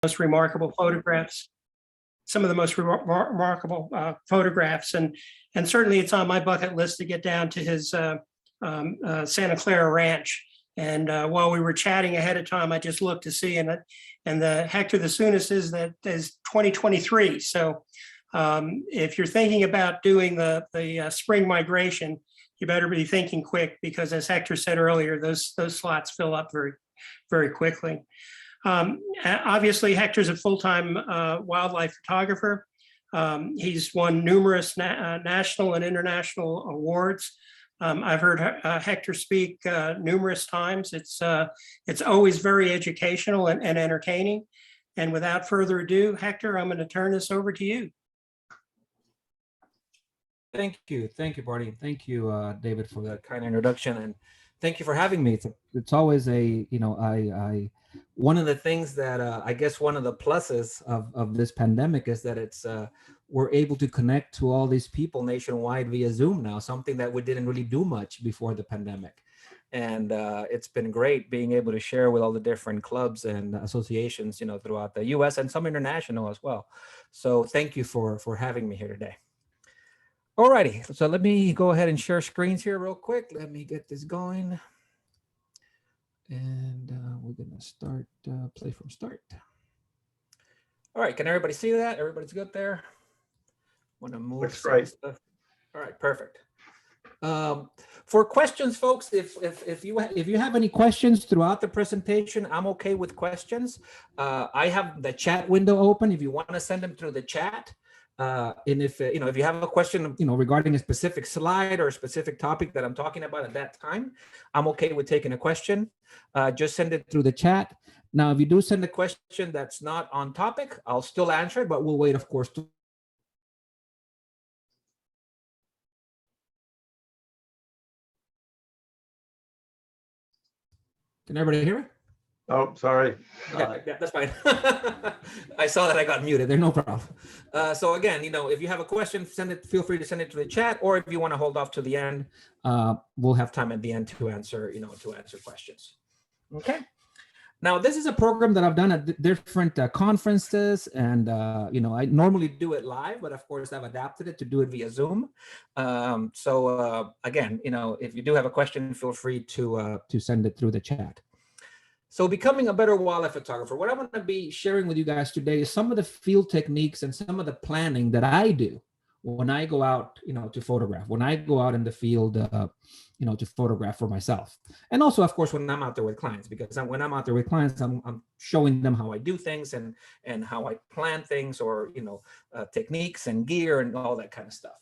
most remarkable photographs, some of the most remarkable photographs. And certainly it's on my bucket list to get down to his Santa Clara ranch. And while we were chatting ahead of time, I just looked to see, and the Hector, the soonest is 2023. So if you're thinking about doing the spring migration, you better be thinking quick, because as Hector said earlier, those slots fill up very, very quickly. Obviously, Hector's a full-time wildlife photographer. He's won numerous national and international awards. I've heard Hector speak numerous times. It's always very educational and entertaining. And without further ado, Hector, I'm going to turn this over to you. Thank you, Barney. Thank you, David, for that kind introduction, and thank you for having me. It's always a, one of the things that I guess one of the pluses of this pandemic is that it's we're able to connect to all these people nationwide via Zoom now, something that we didn't really do much before the pandemic. And it's been great being able to share with all the different clubs and associations, throughout the US and some international as well. So thank you for having me here today. Alrighty, so let me go ahead and share screens here real quick. Let me get this going. And we're gonna start, play from start. All right, can everybody see that? Everybody's good there? Wanna move? Looks great. Stuff. All right, perfect. For questions, folks, if you have any questions throughout the presentation, I'm okay with questions. I have the chat window open if you wanna send them through the chat. And if if you have a question regarding a specific slide or a specific topic that I'm talking about at that time, I'm okay with taking a question. Just send it through the chat. Now, if you do send a question that's not on topic, I'll still answer it, but we'll wait, of course. Can everybody hear me? Oh, sorry. Yeah, that's fine. I saw that I got muted there, no problem. So again, if you have a question, feel free to send it to the chat, or if you want to hold off to the end, we'll have time at the end to answer, to answer questions. Okay. Now, this is a program that I've done at different conferences, and I normally do it live, but of course I've adapted it to do it via Zoom. Again, if you do have a question, feel free to send it through the chat. So becoming a better wildlife photographer, what I want to be sharing with you guys today is some of the field techniques and some of the planning that I do when I go out, to photograph, when I go out in the field, to photograph for myself. And also, of course, when I'm out there with clients, because when I'm out there with clients, I'm showing them how I do things and how I plan things, or, techniques and gear and all that kind of stuff.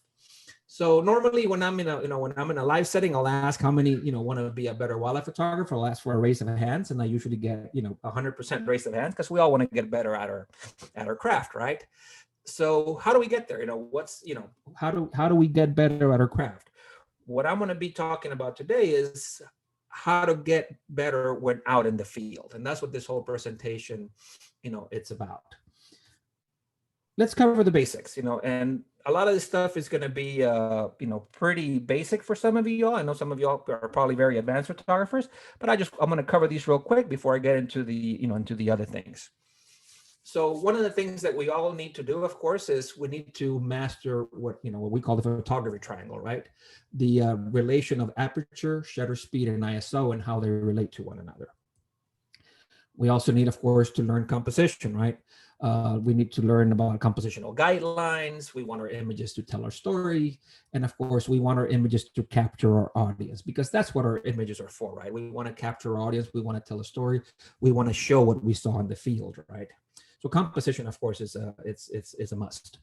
So normally when I'm in a live setting, I'll ask how many, want to be a better wildlife photographer. I'll ask for a raise of hands, and I usually get, 100% raise of hands, because we all want to get better at our craft, right? So how do we get there? How do we get better at our craft? What I'm going to be talking about today is how to get better when out in the field. And that's what this whole presentation, it's about. Let's cover the basics, and a lot of this stuff is going to be, pretty basic for some of you all. I know some of y'all are probably very advanced photographers, but I'm going to cover these real quick before I get into the, into the other things. So one of the things that we all need to do, of course, is we need to master what we call the photography triangle, right? The relation of aperture, shutter speed, and ISO, and how they relate to one another. We also need, of course, to learn composition, right? We need to learn about compositional guidelines. We want our images to tell our story. And of course, we want our images to capture our audience, because that's what our images are for, right? We want to capture our audience. We want to tell a story. We want to show what we saw in the field, right? So composition, of course, is a must.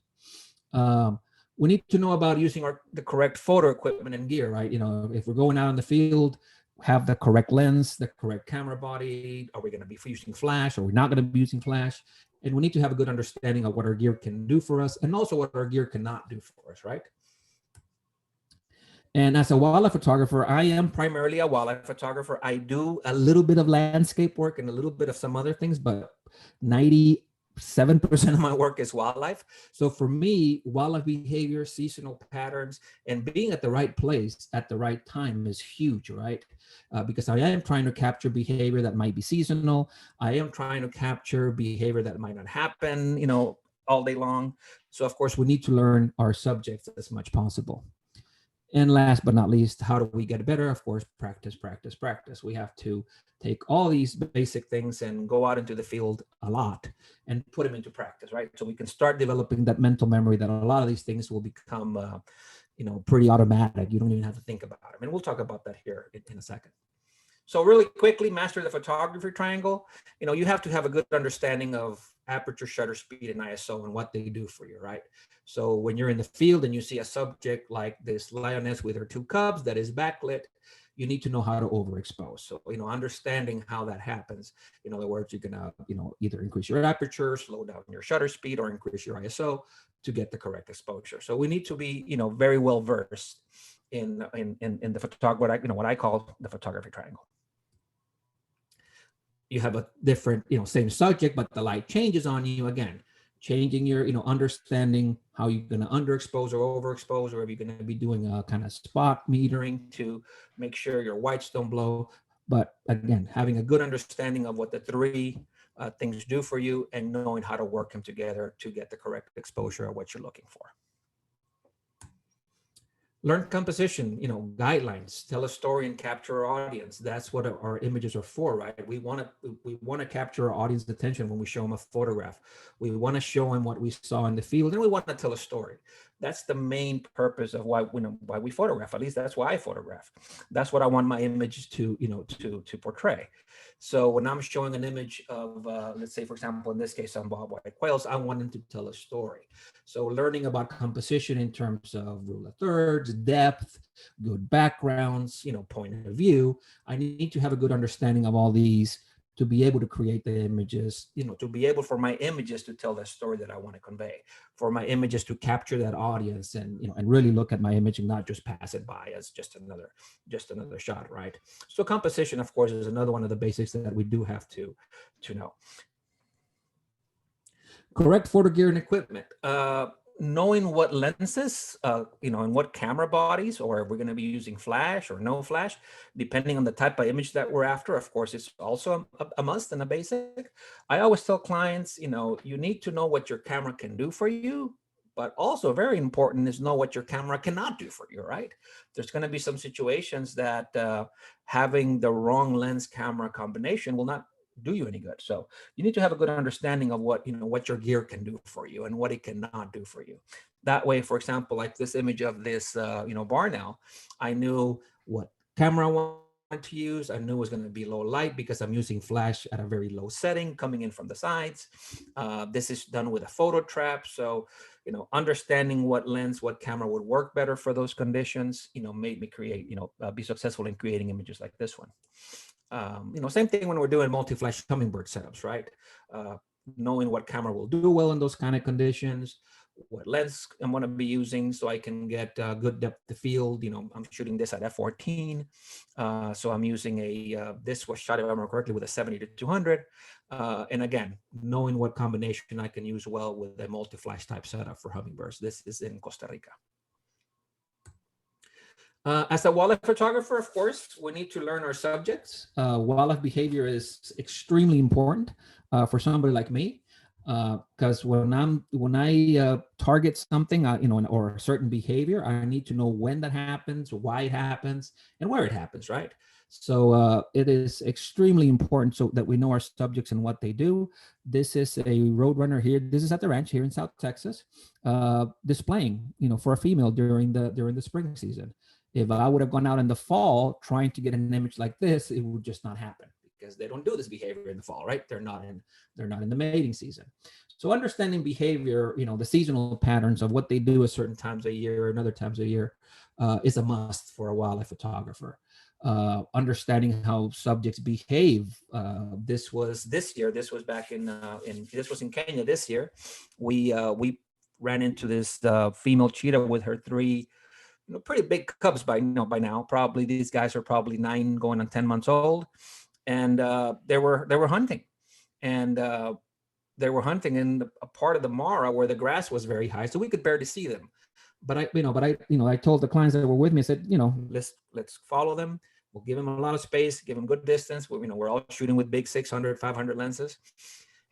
We need to know about using the correct photo equipment and gear, right? If we're going out in the field, have the correct lens, the correct camera body. Are we going to be using flash? Are we not going to be using flash? And we need to have a good understanding of what our gear can do for us, and also what our gear cannot do for us, right? And as a wildlife photographer, I am primarily a wildlife photographer. I do a little bit of landscape work and a little bit of some other things, but 90 7% of my work is wildlife. So for me, wildlife behavior, seasonal patterns, and being at the right place at the right time is huge, right? Because I am trying to capture behavior that might be seasonal. I am trying to capture behavior that might not happen, all day long. So of course, we need to learn our subjects as much possible. And last but not least, how do we get better? Of course, practice, practice, practice. We have to take all these basic things and go out into the field a lot and put them into practice, right? So we can start developing that mental memory that a lot of these things will become, pretty automatic. You don't even have to think about them. And we'll talk about that here in a second. So really quickly, master the photography triangle. You have to have a good understanding of aperture, shutter speed, and ISO and what they do for you, right? So when you're in the field and you see a subject like this lioness with her two cubs that is backlit, you need to know how to overexpose. So, understanding how that happens. In other words, you're gonna, either increase your aperture, slow down your shutter speed, or increase your ISO to get the correct exposure. So we need to be, very well versed in the photography, what I call the photography triangle. You have a different, same subject, but the light changes on you again, changing your, understanding how you're going to underexpose or overexpose, or if you're going to be doing a kind of spot metering to make sure your whites don't blow. But again, having a good understanding of what the three things do for you and knowing how to work them together to get the correct exposure of what you're looking for. Learn composition, guidelines, tell a story and capture our audience. That's what our images are for, right? We want to capture our audience's attention when we show them a photograph. We want to show them what we saw in the field, and we want to tell a story. That's the main purpose of why we photograph. At least that's why I photograph. That's what I want my images to portray. So when I'm showing an image of, let's say, for example, in this case, on bobwhite quails, I want them to tell a story. So learning about composition in terms of rule of thirds, depth, good backgrounds, point of view, I need to have a good understanding of all these to be able to create the images, to be able for my images to tell the story that I want to convey, for my images to capture that audience and, and really look at my image and not just pass it by as just another shot, right? So composition, of course, is another one of the basics that we do have to know. Correct photo gear and equipment. Knowing what lenses, and what camera bodies, or if we're going to be using flash or no flash, depending on the type of image that we're after. Of course, it's also a must and a basic. I always tell clients, you need to know what your camera can do for you, but also very important is know what your camera cannot do for you, right? There's going to be some situations that having the wrong lens camera combination will not do you any good. So you need to have a good understanding of what your gear can do for you and what it cannot do for you. That way, for example, like this image of this barn owl, I knew what camera I wanted to use. I knew it was going to be low light because I'm using flash at a very low setting coming in from the sides. This is done with a photo trap. So understanding what lens, what camera would work better for those conditions, made me create, be successful in creating images like this one. Same thing when we're doing multi-flash hummingbird setups, right? Knowing what camera will do well in those kind of conditions, what lens I'm going to be using so I can get good depth of field. I'm shooting this at f/14. So I'm using this was shot, if I remember correctly, with a 70-200. And again, knowing what combination I can use well with a multi-flash type setup for hummingbirds. This is in Costa Rica. As a wildlife photographer, of course, we need to learn our subjects. Wildlife behavior is extremely important for somebody like me, because when I target something, or a certain behavior, I need to know when that happens, why it happens, and where it happens, right? So it is extremely important so that we know our subjects and what they do. This is a roadrunner here. This is at the ranch here in South Texas, displaying, for a female during the spring season. If I would have gone out in the fall trying to get an image like this, it would just not happen because they don't do this behavior in the fall, right? They're not in the mating season. So understanding behavior, the seasonal patterns of what they do at certain times a year and other times a year is a must for a wildlife photographer. Understanding how subjects behave. This was this year. This was back this was in Kenya this year. We ran into this female cheetah with her three pretty big cubs by now. Probably these guys are probably 9 going on 10 months old, and they were hunting, and they were hunting in a part of the Mara where the grass was very high, so we could barely see them. But I told the clients that were with me, I said, let's follow them. We'll give them a lot of space, give them good distance. We're all shooting with big 600, 500 lenses.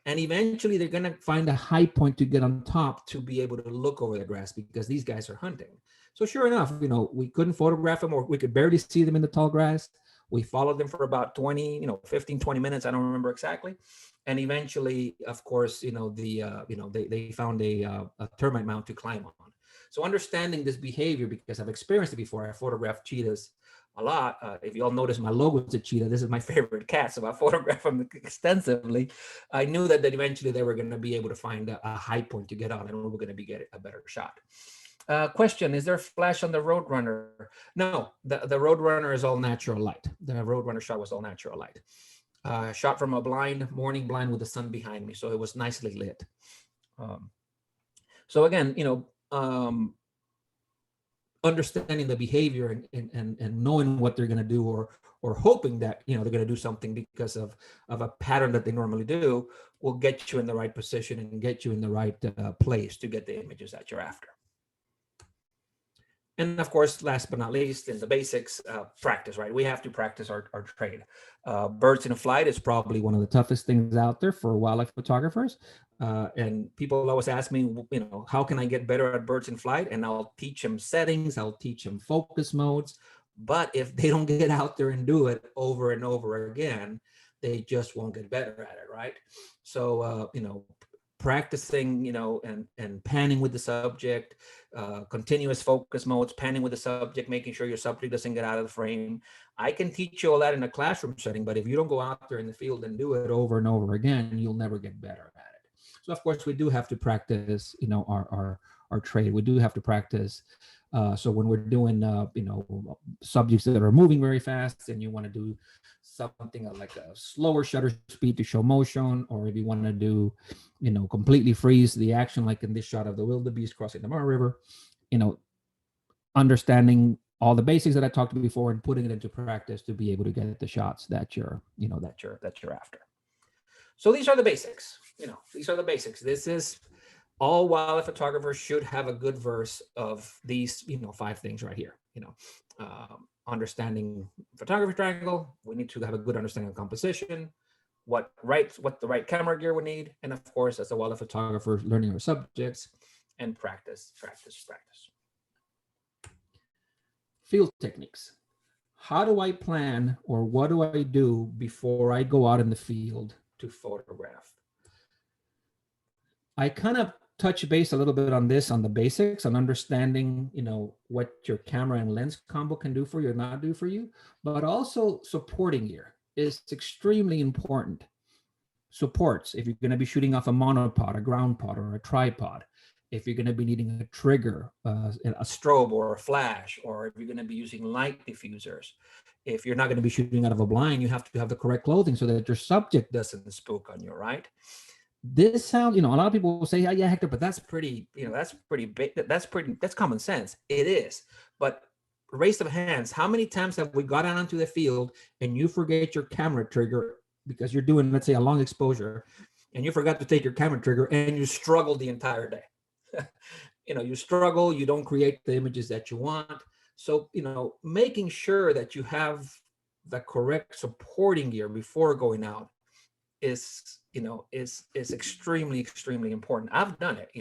And eventually they're going to find a high point to get on top to be able to look over the grass, because these guys are hunting. So sure enough, we couldn't photograph them, or we could barely see them in the tall grass. We followed them for about 15, 20 minutes. I don't remember exactly. And eventually, of course, they found a termite mound to climb on. So understanding this behavior, because I've experienced it before. I photographed cheetahs a lot. If you all notice, my logo is a cheetah. This is my favorite cat, so I photograph them extensively. I knew that eventually they were going to be able to find a high point to get on, and we were going to get a better shot. Question, is there flash on the Roadrunner? No, the Roadrunner is all natural light. The Roadrunner shot was all natural light. Shot from a morning blind with the sun behind me, so it was nicely lit. So again, understanding the behavior and knowing what they're going to do, or hoping that they're going to do something because of a pattern that they normally do, will get you in the right position and get you in the right place to get the images that you're after. And of course, last but not least, in the basics, practice, right? We have to practice our trade. Birds in flight is probably one of the toughest things out there for wildlife photographers. And people always ask me, how can I get better at birds in flight? And I'll teach them settings, I'll teach them focus modes. But if they don't get out there and do it over and over again, they just won't get better at it, right? So, practicing, and panning with the subject, continuous focus modes, panning with the subject, making sure your subject doesn't get out of the frame. I can teach you all that in a classroom setting, but if you don't go out there in the field and do it over and over again, you'll never get better at it. So of course we do have to practice, our trade. We do have to practice. So when we're doing, subjects that are moving very fast, and you want to do something like a slower shutter speed to show motion, or if you want to do, completely freeze the action, like in this shot of the wildebeest crossing the Mara River, understanding all the basics that I talked about before and putting it into practice to be able to get the shots that you're after. So these are the basics. These are the basics. This is all wildlife photographers should have a good verse of these, 5 things right here. Understanding photography triangle. We need to have a good understanding of composition, what the right camera gear we need, and of course, as a wildlife photographer, learning our subjects and practice. Field techniques. How do I plan, or what do I do before I go out in the field to photograph? I kind of touch base a little bit on this, on the basics, on understanding, what your camera and lens combo can do for you or not do for you, but also supporting gear is extremely important. Supports, if you're going to be shooting off a monopod, a ground pod, or a tripod, if you're going to be needing a trigger, a strobe or a flash, or if you're going to be using light diffusers. If you're not going to be shooting out of a blind, you have to have the correct clothing so that your subject doesn't spook on you, right? This sounds, a lot of people will say, yeah, Hector, but that's pretty, that's common sense. It is. But raise of hands, how many times have we got out onto the field and you forget your camera trigger because you're doing, let's say, a long exposure, and you forgot to take your camera trigger and you struggled the entire day? You struggle, you don't create the images that you want. So, making sure that you have the correct supporting gear before going out is extremely, extremely important. I've done it,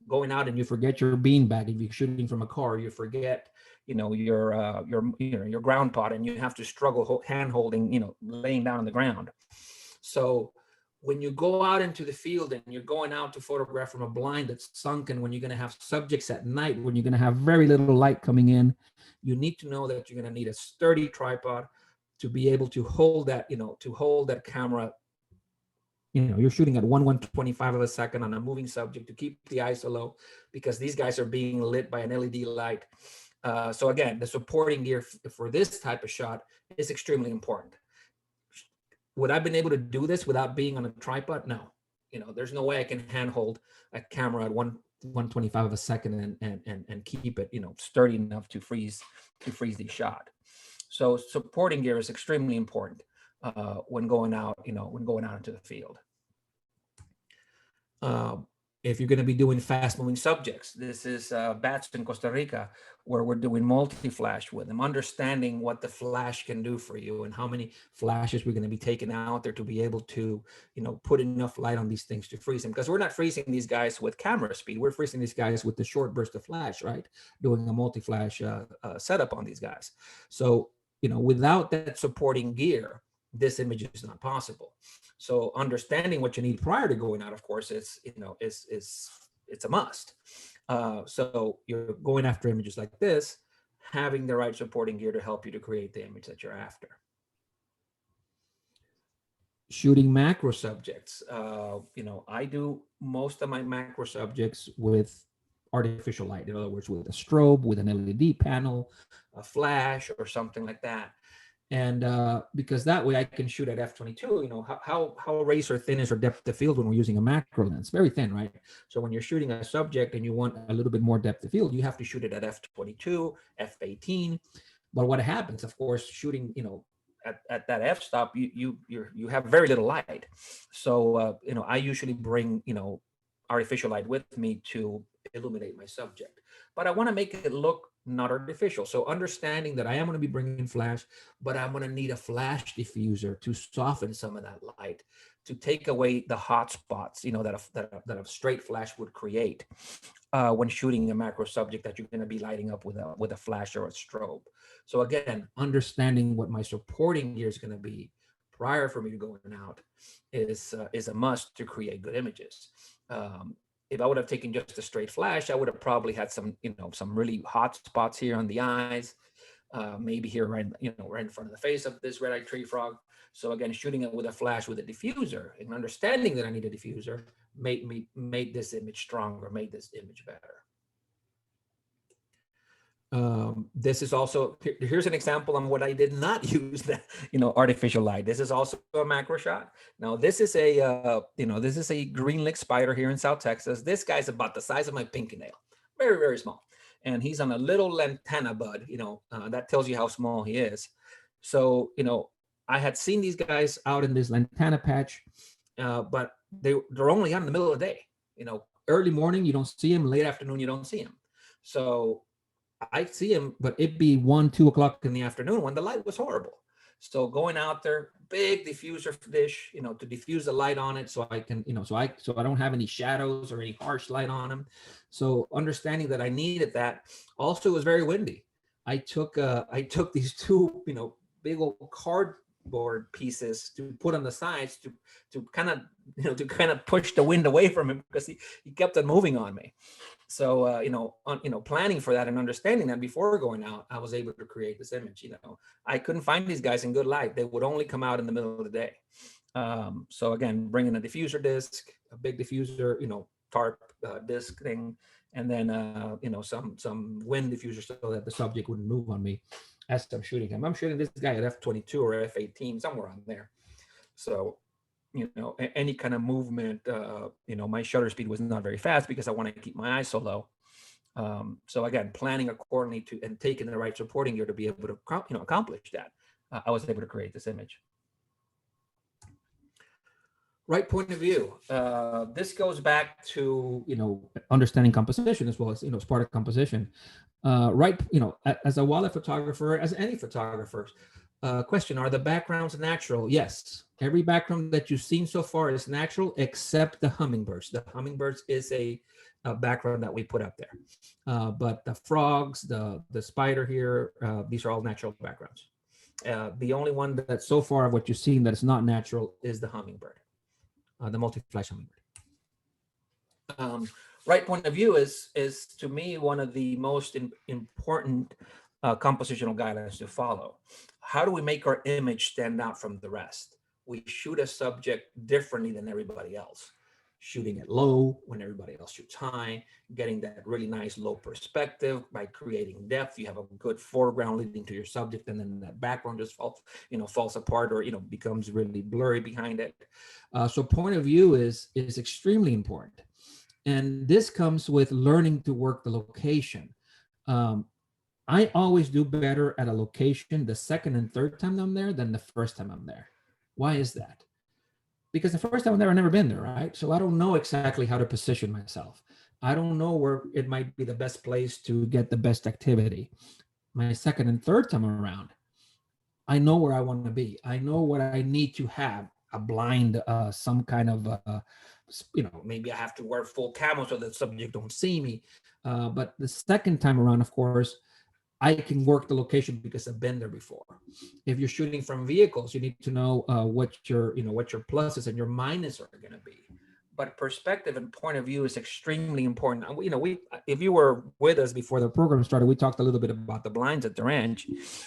going out and you forget your beanbag. If you're shooting from a car, you forget, your ground pod, and you have to struggle hand holding, laying down on the ground. So when you go out into the field and you're going out to photograph from a blind that's sunken, when you're going to have subjects at night, when you're going to have very little light coming in, you need to know that you're going to need a sturdy tripod to be able to hold that, to hold that camera. You're shooting at 1/125 of a second on a moving subject to keep the ISO low, because these guys are being lit by an LED light. So again, the supporting gear for this type of shot is extremely important. Would I have been able to do this without being on a tripod? No. There's no way I can handhold a camera at 1/125 of a second and keep it, sturdy enough to freeze the shot. So supporting gear is extremely important when going out into the field. If you're going to be doing fast moving subjects, this is bats in Costa Rica, where we're doing multi-flash with them, understanding what the flash can do for you and how many flashes we're going to be taking out there to be able to, put enough light on these things to freeze them. Because we're not freezing these guys with camera speed. We're freezing these guys with the short burst of flash, right? Doing a multi-flash setup on these guys. So, without that supporting gear, this image is not possible. So understanding what you need prior to going out, of course, it's a must. So you're going after images like this, having the right supporting gear to help you to create the image that you're after. Shooting macro subjects. I do most of my macro subjects with artificial light. In other words, with a strobe, with an LED panel, a flash, or something like that. And because that way I can shoot at f/22. How razor thin is our depth of field when we're using a macro lens? Very thin, right? So when you're shooting a subject and you want a little bit more depth of field, you have to shoot it at f/22, f/18. But what happens, of course, shooting, at that f-stop, you have very little light. So I usually bring artificial light with me to illuminate my subject, but I want to make it look not artificial. So understanding that I am going to be bringing flash, but I'm going to need a flash diffuser to soften some of that light, to take away the hot spots, that a straight flash would create when shooting a macro subject that you're going to be lighting up with a flash or a strobe. So again, understanding what my supporting gear is going to be prior for me to going out is a must to create good images. If I would have taken just a straight flash, I would have probably had some really hot spots here on the eyes, maybe here right in front of the face of this red-eyed tree frog. So again, shooting it with a flash with a diffuser and understanding that I need a diffuser made this image stronger, made this image better. This is also, here's an example on what I did not use, that artificial light. This is also a macro shot. Now this is a green-licked spider here in South Texas. This guy's about the size of my pinky nail, very, very small. And he's on a little lantana bud, that tells you how small he is. So, I had seen these guys out in this lantana patch, but they're only out in the middle of the day. Early morning, you don't see them. Late afternoon, you don't see them. So I see him, but it'd be 1, 2 o'clock in the afternoon when the light was horrible. So going out there, big diffuser dish, to diffuse the light on it, so I can, so I don't have any shadows or any harsh light on them. So understanding that I needed that. Also, it was very windy. I took these two, big old cardboard pieces to put on the sides to kind of push the wind away from him, because he kept on moving on me. So, planning for that and understanding that before going out, I was able to create this image. I couldn't find these guys in good light. They would only come out in the middle of the day. So again, bringing a diffuser disc, a big diffuser, tarp disc thing, and then, some wind diffuser so that the subject wouldn't move on me as I'm shooting him. I'm shooting this guy at f/22 or f/18, somewhere on there. So, any kind of movement, my shutter speed was not very fast because I want to keep my eyes so low. So again, planning accordingly and taking the right supporting gear to be able to, accomplish that, I was able to create this image. Right point of view. This goes back to, understanding composition as well as, as part of composition. As a wildlife photographer, as any photographer, question, are the backgrounds natural? Yes. Every background that you've seen so far is natural except the hummingbirds. The hummingbirds is a background that we put up there. But the frogs, the spider here, these are all natural backgrounds. The only one that so far of what you've seen that is not natural is the hummingbird, the multi-flash hummingbird. Right point of view is to me one of the most important compositional guidelines to follow. How do we make our image stand out from the rest? We shoot a subject differently than everybody else. Shooting it low when everybody else shoots high, getting that really nice low perspective by creating depth. You have a good foreground leading to your subject, and then that background just falls apart or becomes really blurry behind it. So point of view is extremely important. And this comes with learning to work the location. I always do better at a location the second and third time I'm there than the first time I'm there. Why is that? because the first time I've never been there, right? So I don't know exactly how to position myself. I don't know where it might be the best place to get the best activity. My second and third time around, I know where I want to be. I know what I need to have, a blind, some kind of, maybe I have to wear full camo so the subject don't see me. But the second time around, of course, I can work the location because I've been there before. If you're shooting from vehicles, you need to know what your pluses and your minuses are going to be. But perspective and point of view is extremely important. If you were with us before the program started, we talked a little bit about the blinds at the ranch.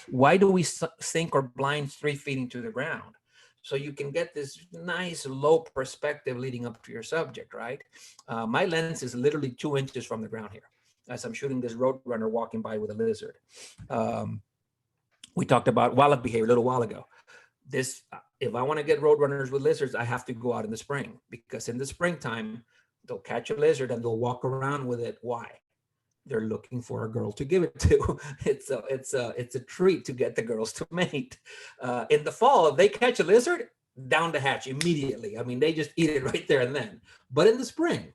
Why do we sink our blinds 3 feet into the ground? So you can get this nice low perspective leading up to your subject, right? My lens is literally 2 inches from the ground here as I'm shooting this roadrunner walking by with a lizard. We talked about wildlife behavior a little while ago. If I want to get roadrunners with lizards, I have to go out in the spring, because in the springtime, they'll catch a lizard and they'll walk around with it. Why? They're looking for a girl to give it to. It's a treat to get the girls to mate. In the fall, if they catch a lizard, down the hatch immediately. I mean, they just eat it right there and then. But in the spring,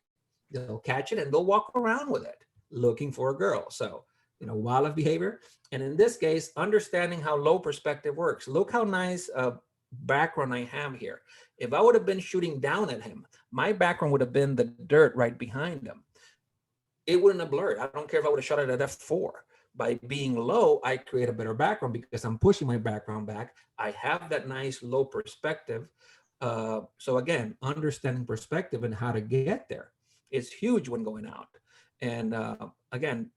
they'll catch it and they'll walk around with it, looking for a girl. So, wildlife behavior. And in this case, understanding how low perspective works. Look how nice a background I have here. If I would have been shooting down at him, my background would have been the dirt right behind him. It wouldn't have blurred. I don't care if I would have shot it at f4. By being low, I create a better background because I'm pushing my background back. I have that nice low perspective. So again, understanding perspective and how to get there is huge when going out. And again,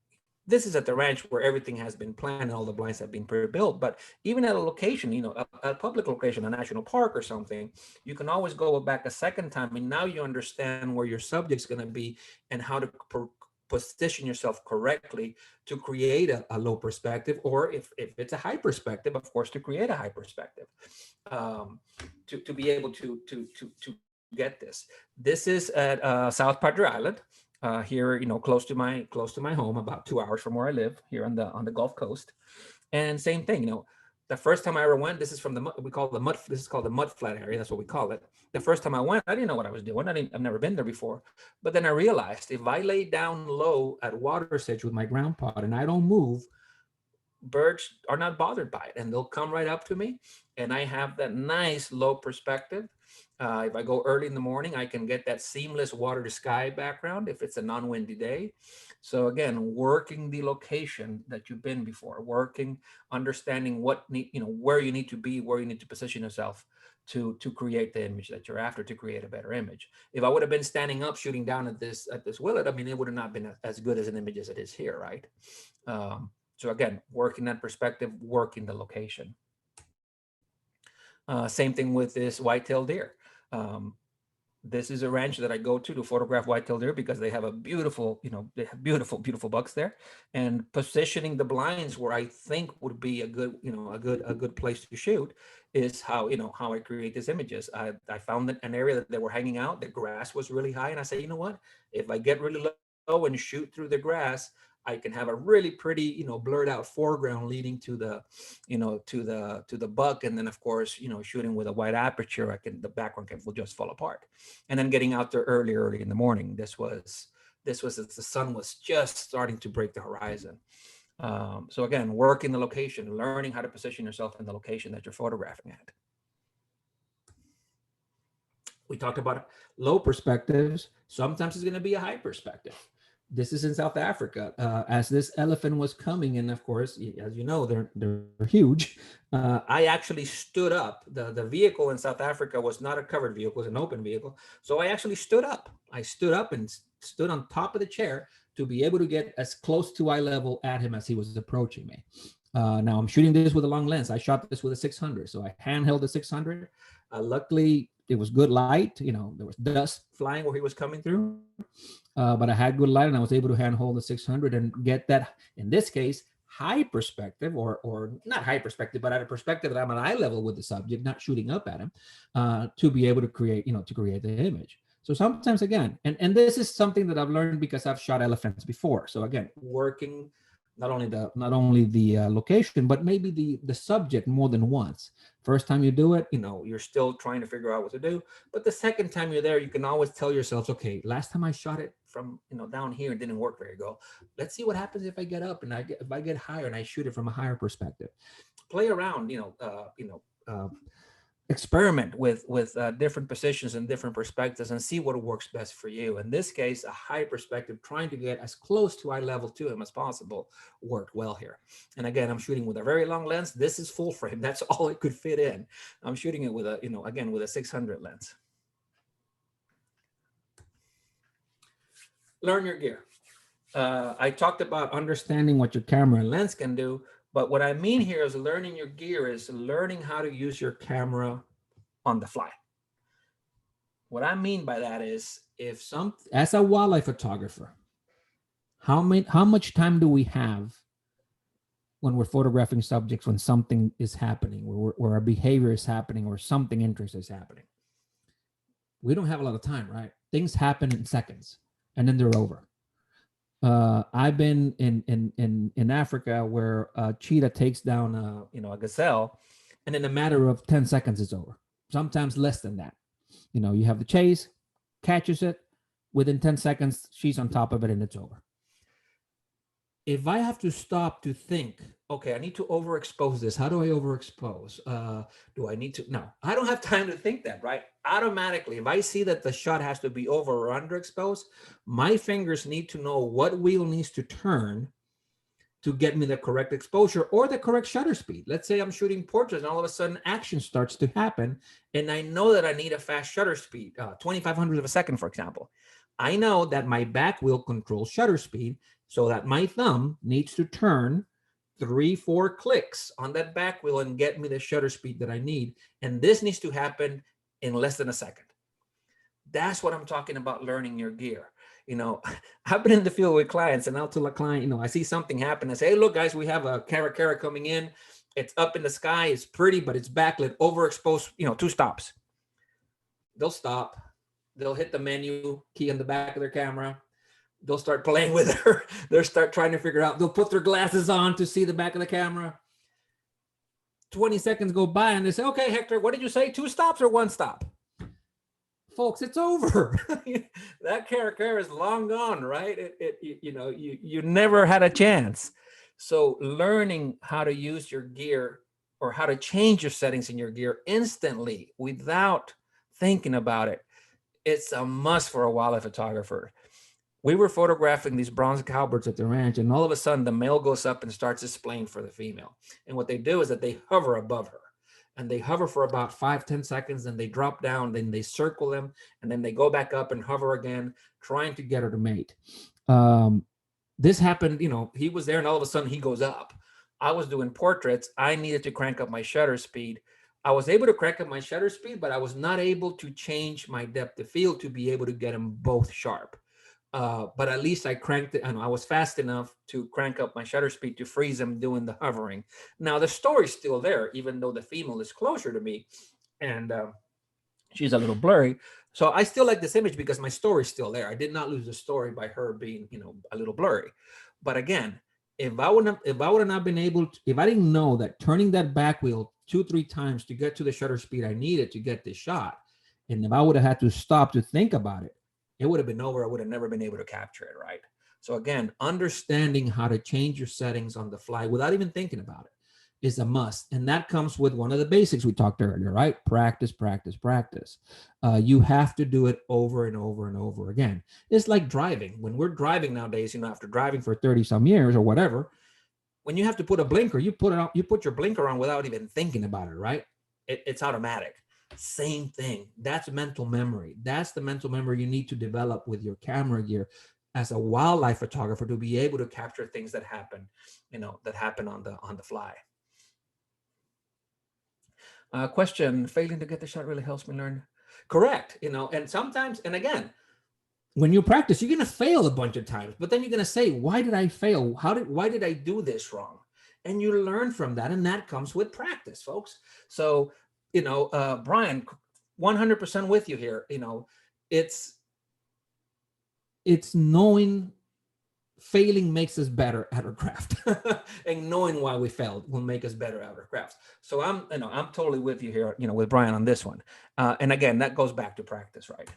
this is at the ranch where everything has been planned and all the blinds have been pre-built. But even at a location, a public location, a national park or something, you can always go back a second time. And now you understand where your subject's going to be and how to position yourself correctly to create a low perspective, or if it's a high perspective, of course, to create a high perspective, to be able to get this. This is at South Padre Island. Here, close to my home, about 2 hours from where I live here on the Gulf Coast. And same thing, the first time I ever went, this is from this is called the mud flat area. That's what we call it. The first time I went, I didn't know what I was doing. I've never been there before. But then I realized if I lay down low at water's edge with my ground pod and I don't move, birds are not bothered by it and they'll come right up to me. And I have that nice low perspective. If I go early in the morning, I can get that seamless water to sky background if it's a non-windy day. So again, working the location that you've been before, understanding where you need to be, where you need to position yourself to create the image that you're after, to create a better image. If I would have been standing up shooting down at this willet, it would have not been as good as an image as it is here, right? So again, working that perspective, working the location. Same thing with this white-tailed deer. This is a ranch that I go to photograph white-tailed deer because they have a beautiful, they have beautiful, beautiful bucks there. And positioning the blinds where I think would be a good, a good place to shoot is how I create these images. I found that an area that they were hanging out, the grass was really high, and I say, if I get really low and shoot through the grass, I can have a really pretty, blurred out foreground leading to the, to the buck. And then of course, shooting with a wide aperture, the background will just fall apart. And then getting out there early in the morning. This was as the sun was just starting to break the horizon. So again, working the location, learning how to position yourself in the location that you're photographing at. We talked about low perspectives. Sometimes it's going to be a high perspective. This is in South Africa. As this elephant was coming in, of course, as you know, they're huge. I actually stood up. The vehicle in South Africa was not a covered vehicle, it was an open vehicle. So I actually stood up. I stood up and stood on top of the chair to be able to get as close to eye level at him as he was approaching me. Now I'm shooting this with a long lens. I shot this with a 600. So I handheld the 600. Luckily, it was good light. There was dust flying where he was coming through. But I had good light and I was able to handhold the 600 and get that, in this case, high perspective, or not high perspective, but at a perspective that I'm at eye level with the subject, not shooting up at him, to be able to create, to create the image. So sometimes, again, and this is something that I've learned because I've shot elephants before. So again, working not only the location, but maybe the subject more than once. First time you do it, you're still trying to figure out what to do. But the second time you're there, you can always tell yourselves, okay, last time I shot it from, down here, it didn't work very well. Let's see what happens if I get up and if I get higher and I shoot it from a higher perspective. Play around, experiment with different positions and different perspectives and see what works best for you. In this case, a high perspective, trying to get as close to eye level to him as possible, worked well here. And again, I'm shooting with a very long lens. This is full frame. That's all it could fit in. I'm shooting it with a, again, with a 600 lens. Learn your gear. I talked about understanding what your camera and lens can do. But what I mean here is learning your gear is learning how to use your camera on the fly. What I mean by that is, as a wildlife photographer, how much time do we have when we're photographing subjects when something is happening, where a behavior is happening or something interesting is happening? We don't have a lot of time, right? Things happen in seconds and then they're over. I've been in Africa where a cheetah takes down a gazelle, and in a matter of 10 seconds it's over. Sometimes less than that. You have the chase, catches it, within 10 seconds she's on top of it and it's over. If I have to stop to think, okay, I need to overexpose this. How do I overexpose? Do I need to? No, I don't have time to think that, right? Automatically, if I see that the shot has to be over or underexposed, my fingers need to know what wheel needs to turn to get me the correct exposure or the correct shutter speed. Let's say I'm shooting portraits and all of a sudden action starts to happen. And I know that I need a fast shutter speed, 2,500 of a second, for example. I know that my back wheel controls shutter speed, so that my thumb needs to turn 3-4 clicks on that back wheel and get me the shutter speed that I need. And this needs to happen in less than a second. That's what I'm talking about, learning your gear. I've been in the field with clients, and I'll tell a client, I see something happen. I say, hey, look, guys, we have a caracara coming in. It's up in the sky. It's pretty, but it's backlit, overexposed, 2 stops. They'll stop. They'll hit the menu key on the back of their camera. They'll start playing with her. They'll start trying to figure out. They'll put their glasses on to see the back of the camera. 20 seconds go by and they say, okay, Hector, what did you say? 2 stops or 1 stop? Folks, it's over. That caracara is long gone, right? You never had a chance. So learning how to use your gear or how to change your settings in your gear instantly without thinking about it, it's a must for a wildlife photographer. We were photographing these bronze cowbirds at the ranch, and all of a sudden the male goes up and starts displaying for the female. And what they do is that they hover above her, and they hover for about 5-10 seconds, and they drop down, then they circle them, and then they go back up and hover again, trying to get her to mate. This happened, he was there, and all of a sudden he goes up. I was doing portraits. I needed to crank up my shutter speed. I was able to crank up my shutter speed, but I was not able to change my depth of field to be able to get them both sharp. But at least I cranked it, and I was fast enough to crank up my shutter speed to freeze them doing the hovering. Now the story's still there, even though the female is closer to me, and she's a little blurry. So I still like this image because my story's still there. I did not lose the story by her being, a little blurry. But again, if I would have not been able to, if I didn't know that turning that back wheel 2-3 times to get to the shutter speed I needed to get this shot, and if I would have had to stop to think about it, it would have been over. I would have never been able to capture it, right? So again, understanding how to change your settings on the fly without even thinking about it is a must. And that comes with one of the basics we talked earlier, right? Practice, practice, practice. You have to do it over and over and over again. It's like driving. When we're driving nowadays, after driving for 30 some years or whatever, when you have to put a blinker, you put your blinker on without even thinking about it, right? It's automatic. Same thing. That's mental memory. That's the mental memory you need to develop with your camera gear as a wildlife photographer to be able to capture things that happen, that happen on the fly. Question, failing to get the shot really helps me learn. Correct. And sometimes, and again, when you practice, you're going to fail a bunch of times, but then you're going to say, why did I fail? Why did I do this wrong? And you learn from that. And that comes with practice, folks. So, Brian, 100% with you here. It's knowing failing makes us better at our craft, and knowing why we failed will make us better at our crafts. So I'm totally with you here, with Brian on this one. And again, that goes back to practice, right?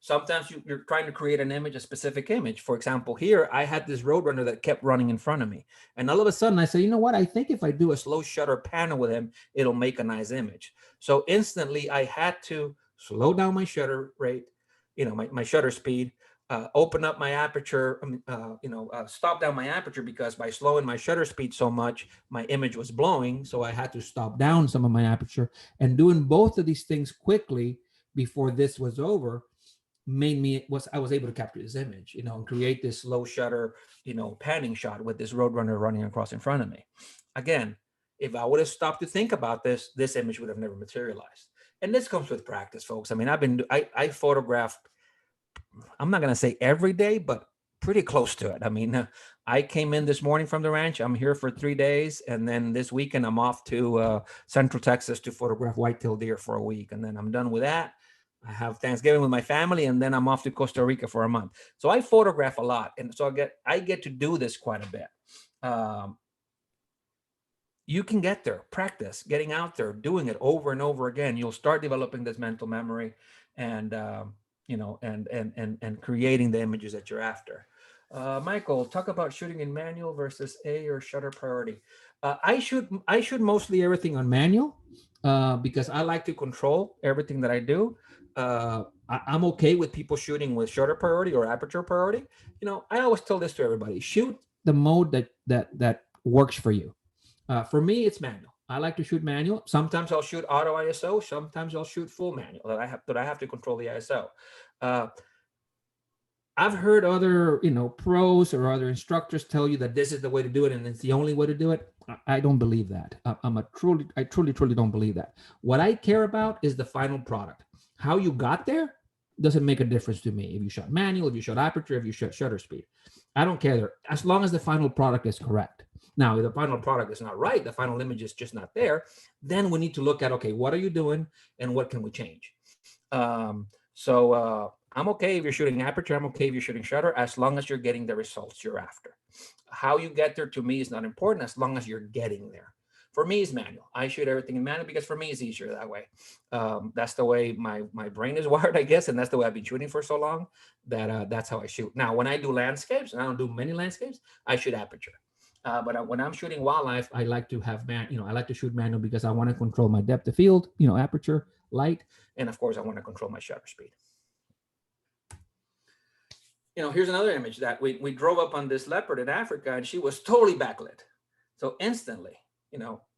Sometimes you're trying to create an image, a specific image. For example, here I had this Roadrunner that kept running in front of me, and all of a sudden I say, you know what? I think if I do a slow shutter panel with him, it'll make a nice image. So instantly I had to slow down my shutter rate, my shutter speed, open up my aperture, stop down my aperture, because by slowing my shutter speed so much, my image was blowing. So I had to stop down some of my aperture, and doing both of these things quickly before this was over I was able to capture this image, and create this low shutter, panning shot with this Roadrunner running across in front of me. Again, if I would have stopped to think about this image would have never materialized. And this comes with practice, folks. I mean, I photographed, I'm not going to say every day, but pretty close to it. I mean, I came in this morning from the ranch. I'm here for 3 days. And then this weekend, I'm off to Central Texas to photograph white-tailed deer for a week. And then I'm done with that. I have Thanksgiving with my family, and then I'm off to Costa Rica for a month. So I photograph a lot. And so I get to do this quite a bit. You can get there, practice getting out there, doing it over and over again. You'll start developing this mental memory, and and creating the images that you're after. Michael, talk about shooting in manual versus A or shutter priority. I shoot mostly everything on manual because I like to control everything that I do. I'm okay with people shooting with shutter priority or aperture priority. I always tell this to everybody: shoot the mode that works for you. For me, it's manual. I like to shoot manual. Sometimes I'll shoot auto ISO. Sometimes I'll shoot full manual. That I have to control the ISO. I've heard other, pros or other instructors tell you that this is the way to do it and it's the only way to do it. I don't believe that. I truly don't believe that. What I care about is the final product. How you got there doesn't make a difference to me. If you shot manual, if you shot aperture, if you shot shutter speed, I don't care there, as long as the final product is correct. Now, if the final product is not right, the final image is just not there, then we need to look at, okay, what are you doing and what can we change? So I'm okay if you're shooting aperture. I'm okay if you're shooting shutter, as long as you're getting the results you're after. How you get there to me is not important, as long as you're getting there. For me, it's manual. I shoot everything in manual because for me, it's easier that way. That's the way my brain is wired, I guess, and that's the way I've been shooting for so long that that's how I shoot. Now, when I do landscapes, and I don't do many landscapes, I shoot aperture. But when I'm shooting wildlife, I like to have I like to shoot manual because I want to control my depth of field, aperture, light, and of course I want to control my shutter speed. Here's another image that we drove up on this leopard in Africa, and she was totally backlit. So instantly,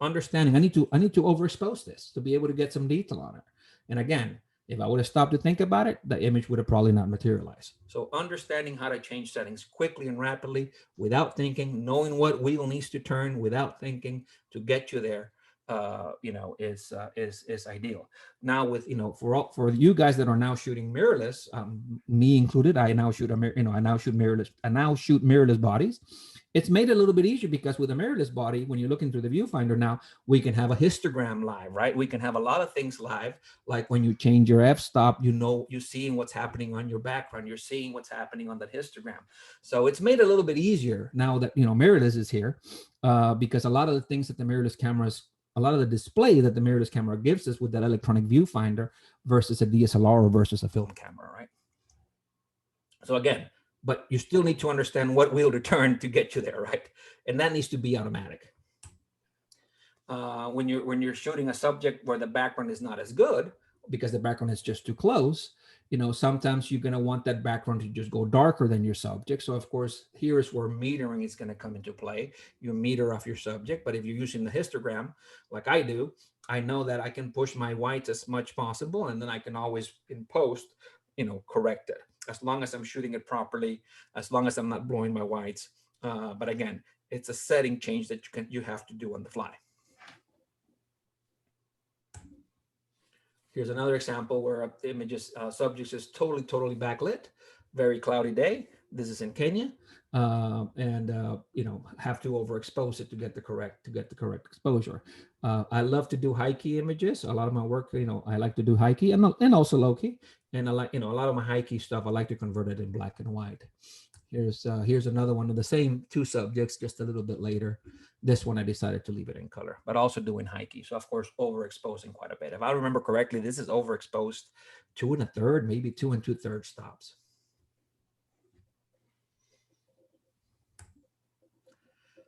understanding I need to overexpose this to be able to get some detail on it. And again, if I would have stopped to think about it, the image would have probably not materialized. So understanding how to change settings quickly and rapidly without thinking, knowing what wheel needs to turn without thinking to get you there, is ideal. Now with, for you guys that are now shooting mirrorless, me included, I now shoot mirrorless bodies. It's made it a little bit easier because with a mirrorless body, when you're looking through the viewfinder now, we can have a histogram live, right? We can have a lot of things live, like when you change your f-stop, you're seeing what's happening on your background, you're seeing what's happening on that histogram. So it's made it a little bit easier now that, mirrorless is here, because a lot of the things that the mirrorless cameras, a lot of the display that the mirrorless camera gives us with that electronic viewfinder versus a DSLR or versus a film camera, right? So again, but you still need to understand what wheel to turn to get you there, right? And that needs to be automatic. When you're shooting a subject where the background is not as good because the background is just too close, sometimes you're going to want that background to just go darker than your subject. So of course, here is where metering is going to come into play. You meter off your subject, but if you're using the histogram, like I do, I know that I can push my whites as much possible, and then I can always in post, correct it. As long as I'm shooting it properly, as long as I'm not blowing my whites. But again, it's a setting change that you have to do on the fly. Here's another example where the images subject is totally backlit, very cloudy day. This is in Kenya, and have to overexpose it to get the correct exposure. I love to do high key images. A lot of my work, I like to do high key and also low key. And I like, a lot of my high key stuff, I like to convert it in black and white. Here's another one of the same two subjects, just a little bit later. This one I decided to leave it in color, but also doing high key. So of course, overexposing quite a bit. If I remember correctly, this is overexposed 2 1/3, maybe 2 2/3 stops.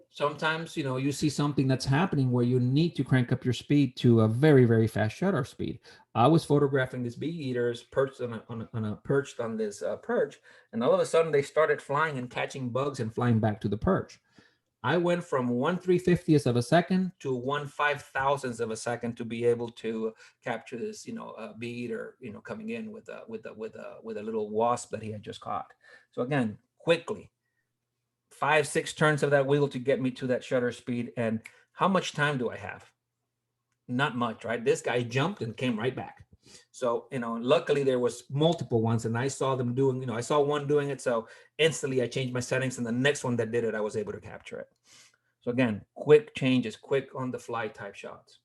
Sometimes, you see something that's happening where you need to crank up your speed to a very, very fast shutter speed. I was photographing these bee eaters perched on this perch, and all of a sudden they started flying and catching bugs and flying back to the perch. I went from 1/350th of a second to 1/5000th of a second to be able to capture this, bee eater, coming in with a little wasp that he had just caught. So again, quickly, 5-6 turns of that wheel to get me to that shutter speed. And how much time do I have? Not much, right? This guy jumped and came right back. So, luckily there was multiple ones, and I saw them doing, I saw one doing it. So instantly I changed my settings, and the next one that did it, I was able to capture it. So again, quick changes, quick on the fly type shots.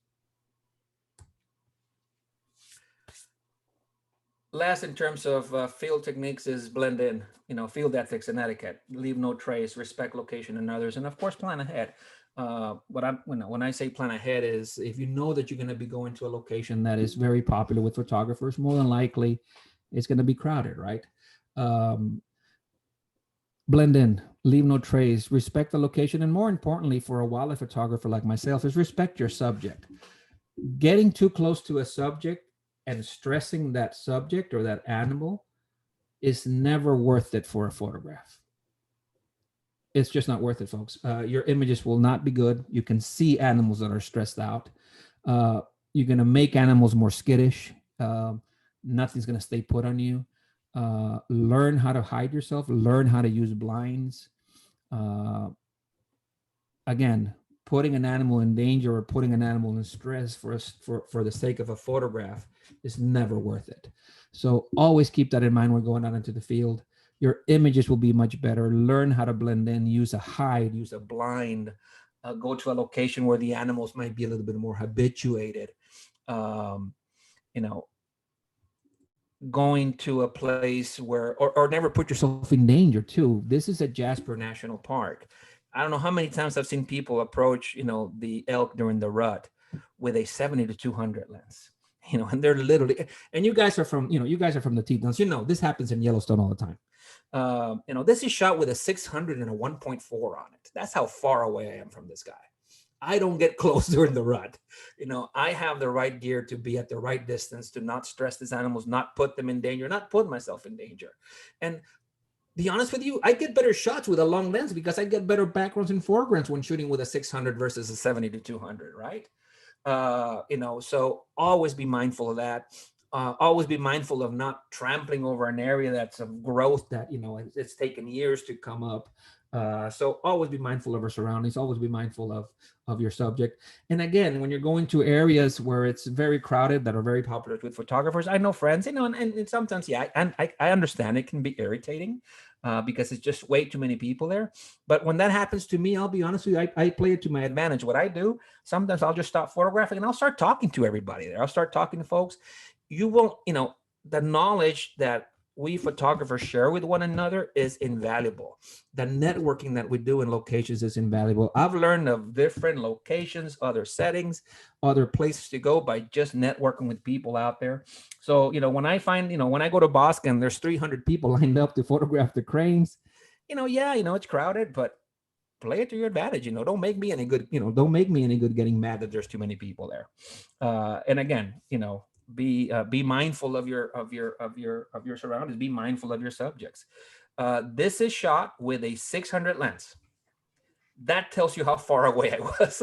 Last in terms of field techniques is blend in, field ethics and etiquette, leave no trace, respect location and others, and of course, plan ahead. When I say plan ahead is if you know that you're going to be going to a location that is very popular with photographers, more than likely it's going to be crowded, right? Blend in, leave no trace, respect the location, and more importantly, for a wildlife photographer like myself, is respect your subject. Getting too close to a subject and stressing that subject or that animal is never worth it for a photograph. It's just not worth it, folks. Your images will not be good. You can see animals that are stressed out. You're going to make animals more skittish. Nothing's going to stay put on you. Learn how to hide yourself. Learn how to use blinds. Again, putting an animal in danger or putting an animal in stress for the sake of a photograph is never worth it. So always keep that in mind when going out into the field. Your images will be much better. Learn how to blend in, use a hide, use a blind, go to a location where the animals might be a little bit more habituated. Going to a place where, or never put yourself in danger too. This is a Jasper National Park. I don't know how many times I've seen people approach, the elk during the rut with a 70 to 200 lens, and they're literally, and you guys are from the Tetons, this happens in Yellowstone all the time. This is shot with a 600 and a 1.4 on it. That's how far away I am from this guy. I don't get close during the rut. I have the right gear to be at the right distance, to not stress these animals, not put them in danger, not put myself in danger. And be honest with you, I get better shots with a long lens because I get better backgrounds and foregrounds when shooting with a 600 versus a 70 to 200, right? So always be mindful of that. Always be mindful of not trampling over an area that's of growth that, it's taken years to come up. So always be mindful of our surroundings, always be mindful of your subject. And again, when you're going to areas where it's very crowded, that are very popular with photographers, I know friends, and sometimes, yeah, and I understand it can be irritating because it's just way too many people there. But when that happens to me, I'll be honest with you, I play it to my advantage. What I do, sometimes I'll just stop photographing and I'll start talking to everybody there. I'll start talking to folks. You won't, the knowledge that we photographers share with one another is invaluable. The networking that we do in locations is invaluable. I've learned of different locations, other settings, other places to go by just networking with people out there. So, when I find, when I go to Boston, there's 300 people lined up to photograph the cranes, it's crowded, but play it to your advantage. Don't make me any good, getting mad that there's too many people there. And again, be mindful of your surroundings. Be mindful of your subjects. This is shot with a 600 lens. That tells you how far away I was.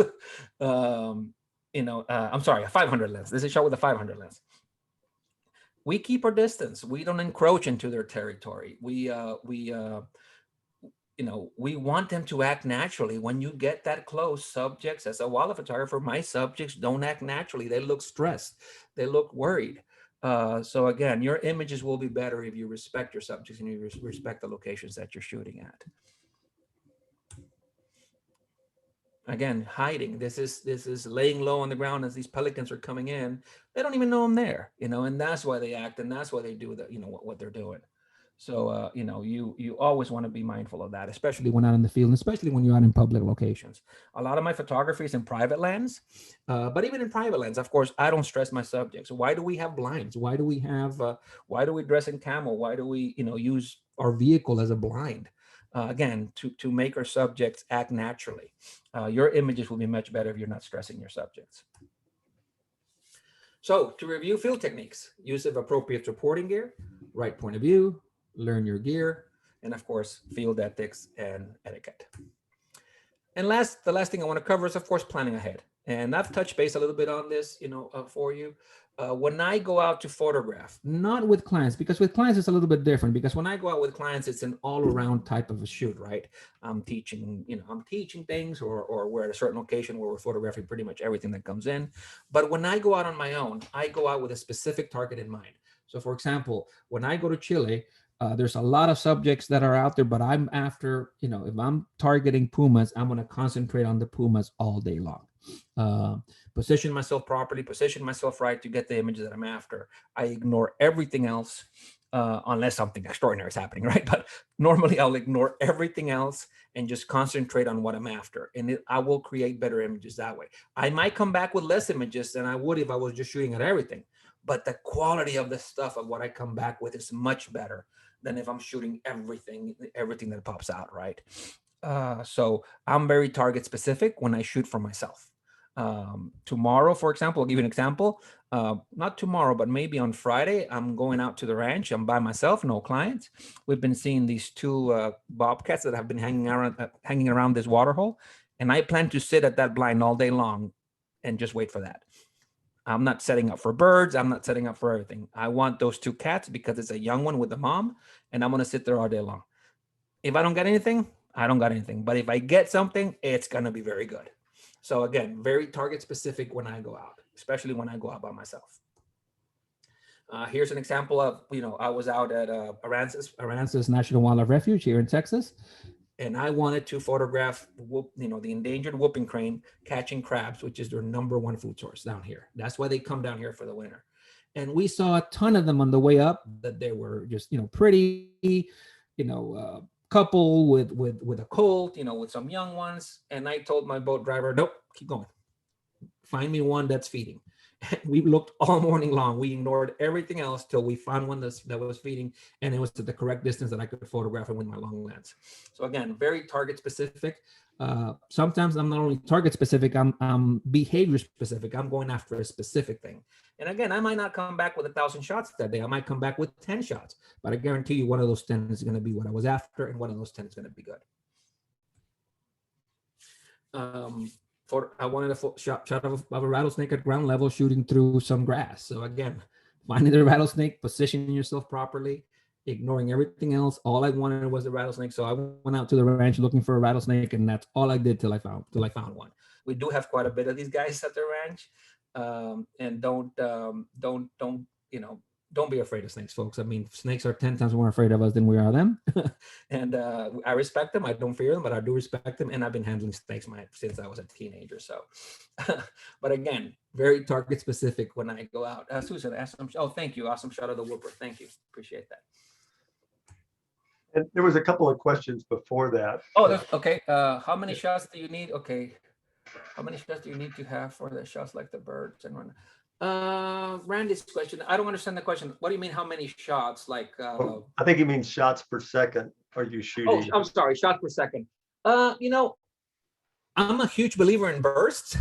I'm sorry, a 500 lens. This is shot with a 500 lens. We keep our distance. We don't encroach into their territory. We want them to act naturally. When you get that close, subjects, as a wildlife photographer, my subjects don't act naturally. They look stressed. They look worried. So again, your images will be better if you respect your subjects and you respect the locations that you're shooting at. Again, hiding. This is laying low on the ground as these pelicans are coming in. They don't even know I'm there, and that's why they act, and that's why they do what they're doing. So, you always want to be mindful of that, especially when out in the field, and especially when you're out in public locations. A lot of my photography is in private lands, but even in private lands, of course, I don't stress my subjects. Why do we have blinds? Why do we dress in camel? Why do we, use our vehicle as a blind? Again, to make our subjects act naturally. Your images will be much better if you're not stressing your subjects. So to review field techniques: use of appropriate reporting gear, right point of view, learn your gear, and of course, field ethics and etiquette. And the last thing I want to cover is, of course, planning ahead. And I've touched base a little bit on this, for you. When I go out to photograph, not with clients, because with clients it's a little bit different. Because when I go out with clients, it's an all-around type of a shoot, right? I'm teaching things, or we're at a certain location where we're photographing pretty much everything that comes in. But when I go out on my own, I go out with a specific target in mind. So, for example, when I go to Chile, there's a lot of subjects that are out there, but I'm after, if I'm targeting pumas, I'm going to concentrate on the pumas all day long. Position myself properly, position myself right to get the images that I'm after. I ignore everything else, unless something extraordinary is happening, right? But normally I'll ignore everything else and just concentrate on what I'm after. And I will create better images that way. I might come back with less images than I would if I was just shooting at everything. But the quality of the stuff of what I come back with is much better than if I'm shooting everything that pops out, right? So I'm very target specific when I shoot for myself. Tomorrow, for example, I'll give you an example. Not tomorrow, but maybe on Friday, I'm going out to the ranch. I'm by myself, no clients. We've been seeing these two bobcats that have been hanging around this water hole. And I plan to sit at that blind all day long and just wait for that. I'm not setting up for birds. I'm not setting up for everything. I want those two cats because it's a young one with the mom, and I'm going to sit there all day long. If I don't get anything, I don't got anything. But if I get something, it's going to be very good. So again, very target specific when I go out, especially when I go out by myself. Here's an example of, I was out at Aransas National Wildlife Refuge here in Texas. And I wanted to photograph, the endangered whooping crane catching crabs, which is their #1 food source down here. That's why they come down here for the winter. And we saw a ton of them on the way up. That they were just, pretty, couple with a colt, with some young ones. And I told my boat driver, nope, keep going. Find me one that's feeding. We looked all morning long. We ignored everything else till we found one that was feeding, and it was to the correct distance that I could photograph it with my long lens. So again, very target specific. Sometimes I'm not only target specific, I'm behavior specific. I'm going after a specific thing. And again, I might not come back with 1,000 shots that day. I might come back with 10 shots, but I guarantee you one of those 10 is going to be what I was after, and one of those 10 is going to be good. I wanted a shot of a rattlesnake at ground level shooting through some grass. So again, finding the rattlesnake, positioning yourself properly, ignoring everything else. All I wanted was the rattlesnake. So I went out to the ranch looking for a rattlesnake, and that's all I did till I found one. We do have quite a bit of these guys at the ranch, and don't be afraid of snakes, folks. I mean, snakes are 10 times more afraid of us than we are them. And I respect them. I don't fear them, but I do respect them. And I've been handling snakes since I was a teenager. So, but again, very target specific when I go out. Susan, thank you. Awesome shot of the whooper. Thank you. Appreciate that. And there was a couple of questions before that. Oh, okay. How many shots do you need? Okay. How many shots do you need to have for the shots like the birds and whatnot? Randy's question. I don't understand the question. What do you mean? How many shots? Like, I think he means shots per second. Are you shooting? Oh, I'm sorry. Shots per second. I'm a huge believer in bursts.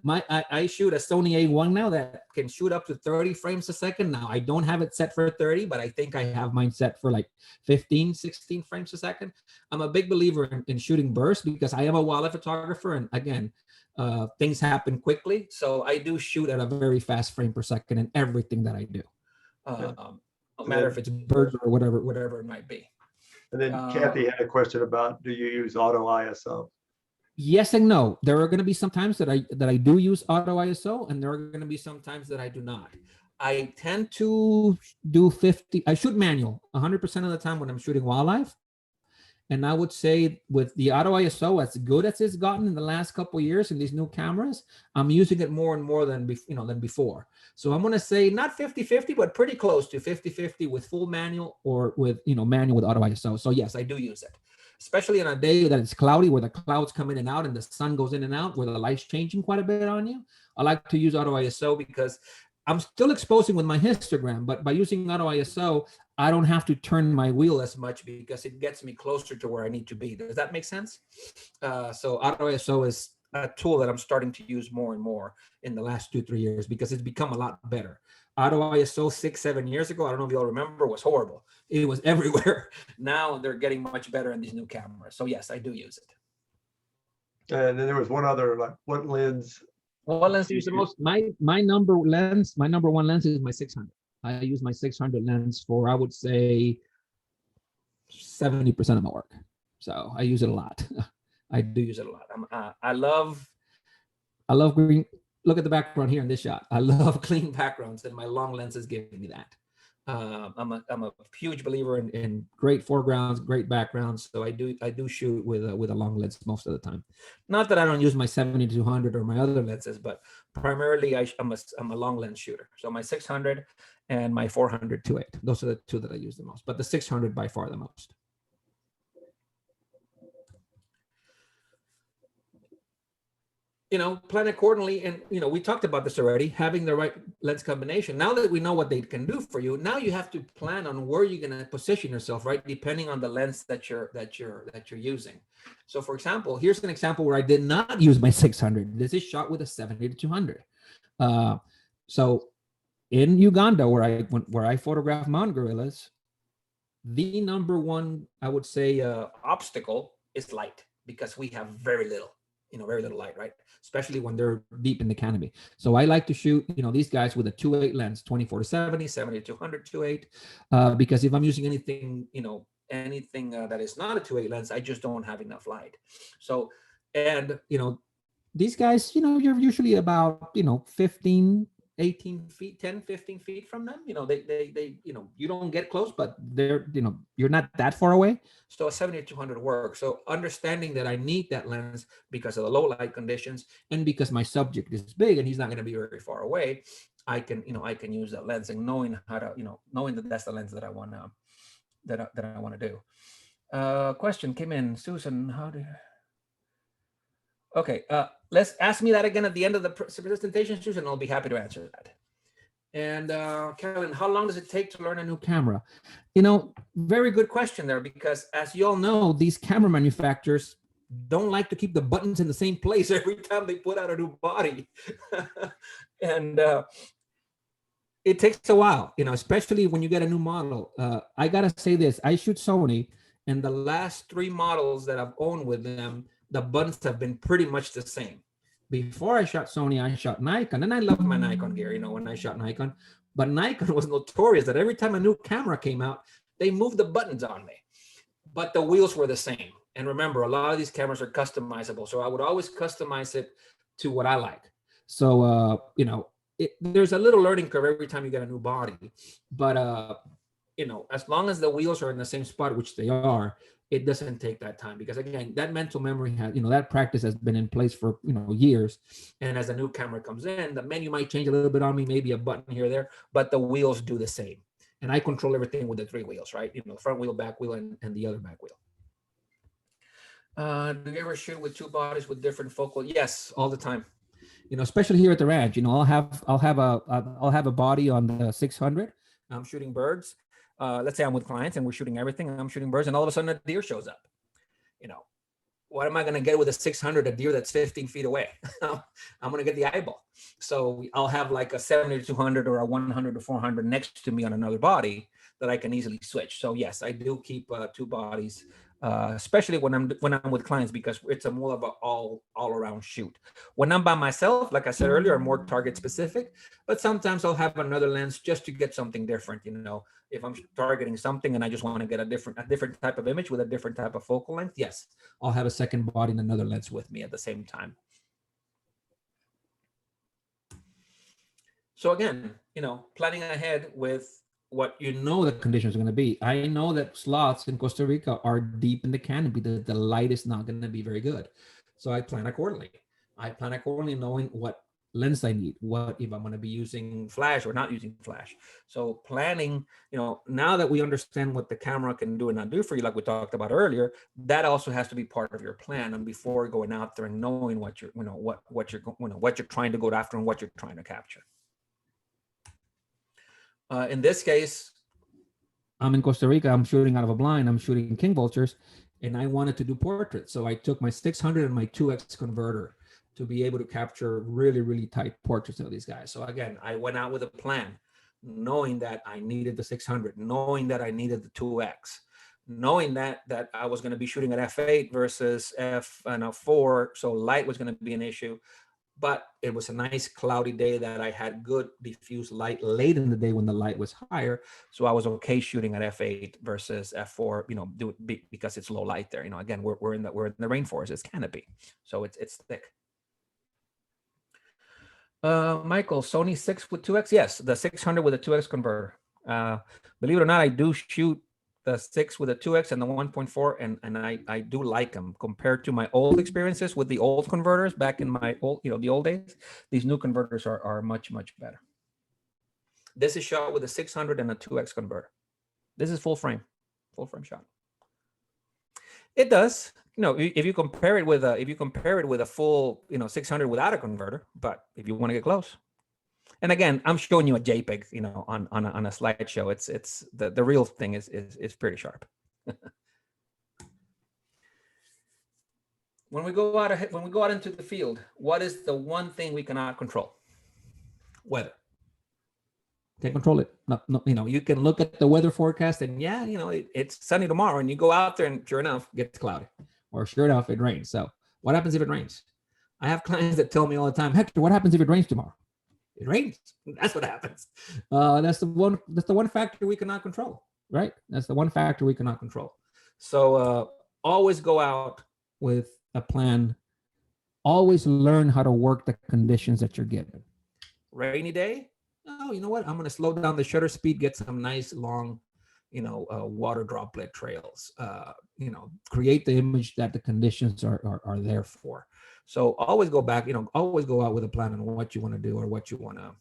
I shoot a Sony A1 now that can shoot up to 30 frames a second. Now I don't have it set for 30, but I think I have mine set for like 15, 16 frames a second. I'm a big believer in shooting bursts because I am a wildlife photographer, and again, things happen quickly. So I do shoot at a very fast frame per second in everything that I do. No matter if it's birds or whatever it might be. And then Kathy had a question about, do you use auto ISO? Yes and no. There are going to be some times that I do use auto ISO, and there are going to be some times that I do not. I tend to do 50. I shoot manual 100% of the time when I'm shooting wildlife. And I would say with the auto ISO, as good as it's gotten in the last couple of years in these new cameras, I'm using it more and more than before. So I'm going to say not 50-50, but pretty close to 50-50 with full manual or with manual with auto ISO. So yes, I do use it, especially on a day that it's cloudy, where the clouds come in and out and the sun goes in and out, where the light's changing quite a bit on you. I like to use auto ISO because I'm still exposing with my histogram, but by using auto ISO, I don't have to turn my wheel as much because it gets me closer to where I need to be. Does that make sense? So auto ISO is a tool that I'm starting to use more and more in the last 2-3 years because it's become a lot better. Auto ISO 6-7 years ago, I don't know if you all remember, was horrible. It was everywhere. Now they're getting much better in these new cameras. So yes, I do use it. And then there was one other, like, what lens? What lens do you use the most? My number one lens is my 600. I use my 600 lens for, I would say, 70% of my work. So I use it a lot. I do use it a lot. I love green. Look at the background here in this shot. I love clean backgrounds, and my long lenses give me that. I'm a huge believer in great foregrounds, great backgrounds. So I do shoot with a long lens most of the time. Not that I don't use my 70-200 or my other lenses, but primarily I'm a long lens shooter. So my 600 and my 400-2.8. Those are the two that I use the most, but the 600 by far the most. Plan accordingly. And, we talked about this already, having the right lens combination. Now that we know what they can do for you, now you have to plan on where you're going to position yourself, right? Depending on the lens that you're using. So for example, here's an example where I did not use my 600. This is shot with a 70-200. So in Uganda, where I photograph mountain gorillas, the number one, I would say, obstacle is light, because we have very little light, right? Especially when they're deep in the canopy. So I like to shoot, these guys with a 2.8 lens, 24-70, 70-200, 2.8, because if I'm using anything that is not a 2.8 lens, I just don't have enough light. So, and, these guys, you're usually about, 15, 18 feet, 10, 15 feet from them. They you don't get close, but they're, you're not that far away. So a 70-200 works. So understanding that I need that lens because of the low light conditions and because my subject is big and he's not going to be very far away, I can use that lens, and knowing how to, knowing that that's the lens that I want to, that I want to do. Question came in, Susan, okay, let's ask me that again at the end of the presentation, Susan, I'll be happy to answer that. And Carolyn, how long does it take to learn a new camera? Very good question there, because as you all know, these camera manufacturers don't like to keep the buttons in the same place every time they put out a new body. And it takes a while, especially when you get a new model. I gotta say this, I shoot Sony, and the last 3 models that I've owned with them, the buttons have been pretty much the same. Before I shot Sony, I shot Nikon, and I loved my Nikon gear, when I shot Nikon. But Nikon was notorious that every time a new camera came out, they moved the buttons on me. But the wheels were the same. And remember, a lot of these cameras are customizable. So I would always customize it to what I like. So, there's a little learning curve every time you get a new body. But, as long as the wheels are in the same spot, which they are, it doesn't take that time, because again, that mental memory has, that practice has been in place for, years. And as a new camera comes in, the menu might change a little bit on me, maybe a button here or there, but the wheels do the same. And I control everything with the 3 wheels, right? Front wheel, back wheel, and the other back wheel. Do you ever shoot with 2 bodies with different focal? Yes, all the time. Especially here at the ranch, I'll have a body on the 600. I'm shooting birds. Let's say I'm with clients and we're shooting everything, and I'm shooting birds, and all of a sudden a deer shows up. What am I going to get with a 600, a deer that's 15 feet away? I'm going to get the eyeball. So I'll have like a 70-200 or a 100-400 next to me on another body that I can easily switch. So yes, I do keep 2 bodies, especially when I'm with clients, because it's a more of an all around shoot. When I'm by myself, like I said earlier, I'm more target specific, but sometimes I'll have another lens just to get something different. If I'm targeting something and I just want to get a different type of image with a different type of focal length, yes, I'll have a second body and another lens with me at the same time. So again, planning ahead with what you know the conditions are going to be. I know that slots in Costa Rica are deep in the canopy. The light is not going to be very good. So I plan accordingly. I plan accordingly knowing what lens I need, what if I'm going to be using flash or not using flash. So planning, now that we understand what the camera can do and not do for you, like we talked about earlier, that also has to be part of your plan. And before going out there and knowing what you're, what you're trying to go after and what you're trying to capture. In this case, I'm in Costa Rica. I'm shooting out of a blind. I'm shooting king vultures, and I wanted to do portraits. So I took my 600 and my 2x converter to be able to capture really, really tight portraits of these guys. So again, I went out with a plan, knowing that I needed the 600, knowing that I needed the 2x, knowing that I was going to be shooting at f8 versus f4, so light was going to be an issue. But it was a nice cloudy day that I had good diffuse light late in the day when the light was higher. So I was okay shooting at f8 versus f4, because it's low light there. Again, we're in the rainforest. It's canopy, so it's thick. Michael, Sony 6 with 2x. Yes, the 600 with a 2x converter. Believe it or not, I do shoot the 6 with a 2x and the 1.4, and I do like them compared to my old experiences with the old converters back in my old, the old days. These new converters are much, much better. This is shot with a 600 and a 2x converter. This is full frame shot. It does, if you compare it with a full, 600 without a converter, but if you want to get close. And again, I'm showing you a JPEG, on a slideshow. It's the real thing is pretty sharp. When we go out into the field, what is the one thing we cannot control? Weather. Can't control it. No, you can look at the weather forecast and it's sunny tomorrow, and you go out there and sure enough, it gets cloudy, or sure enough, it rains. So what happens if it rains? I have clients that tell me all the time, Hector, what happens if it rains tomorrow? It rains. That's what happens. That's the one factor we cannot control, right? That's the one factor we cannot control. So always go out with a plan. Always learn how to work the conditions that you're given. Rainy day? Oh, you know what? I'm going to slow down the shutter speed, get some nice long, water droplet trails. Create the image that the conditions are there for. So always go back, always go out with a plan on what you want to do or what you want to,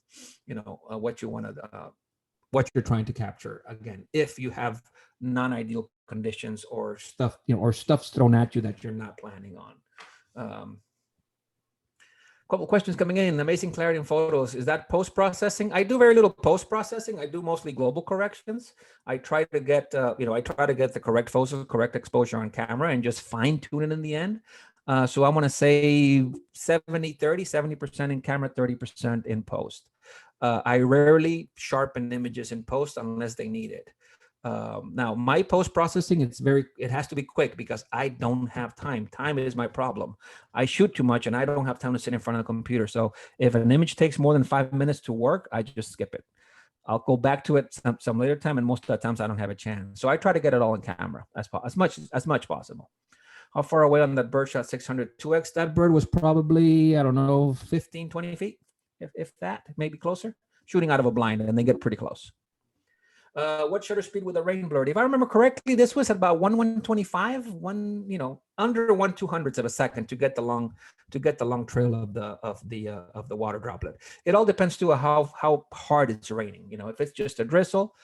what you're trying to capture. Again, if you have non-ideal conditions or stuff, or stuff's thrown at you that you're not planning on. Couple questions coming in. Amazing clarity in photos. Is that post-processing? I do very little post-processing. I do mostly global corrections. I try to get, the correct photos, correct exposure on camera, and just fine tune it in the end. So I want to say 70% in camera, 30% in post. I rarely sharpen images in post unless they need it. Now my post-processing, it has to be quick because I don't have time. Time is my problem. I shoot too much and I don't have time to sit in front of the computer. So if an image takes more than 5 minutes to work, I just skip it. I'll go back to it some later time, and most of the times I don't have a chance. So I try to get it all in camera as much possible. How far away on that bird shot 600 2x? That bird was probably, I don't know, 15, 20 feet, if that, maybe closer. Shooting out of a blind, and they get pretty close. What shutter speed with a rain blurred? If I remember correctly, this was about 1/125, under 1/200 of a second to get the long trail of the water droplet. It all depends too on how hard it's raining. If it's just a drizzle,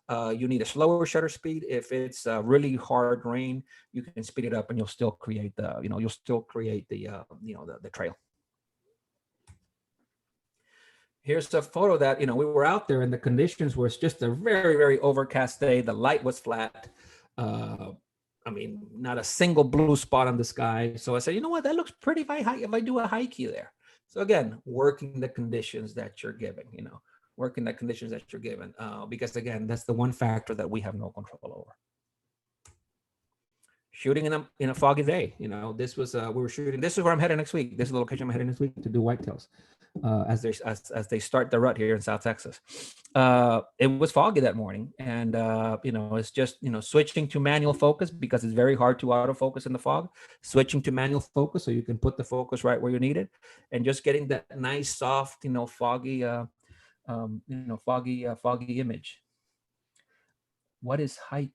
you need a slower shutter speed. If it's really hard rain, you can speed it up, and you'll still create the trail. Here's a photo that, we were out there and the conditions was just a very, very overcast day. The light was flat. Not a single blue spot on the sky. So I said, you know what, that looks pretty if I do a high key there. So again, working the conditions that you're given, because again, that's the one factor that we have no control over. Shooting in a foggy day, this was we were shooting. This is where I'm headed next week. This is the location I'm headed next week to do whitetails. As they start the rut here in South Texas. It was foggy that morning, and it's just switching to manual focus because it's very hard to autofocus in the fog. Switching to manual focus so you can put the focus right where you need it, and just getting that nice soft foggy foggy image. what is high?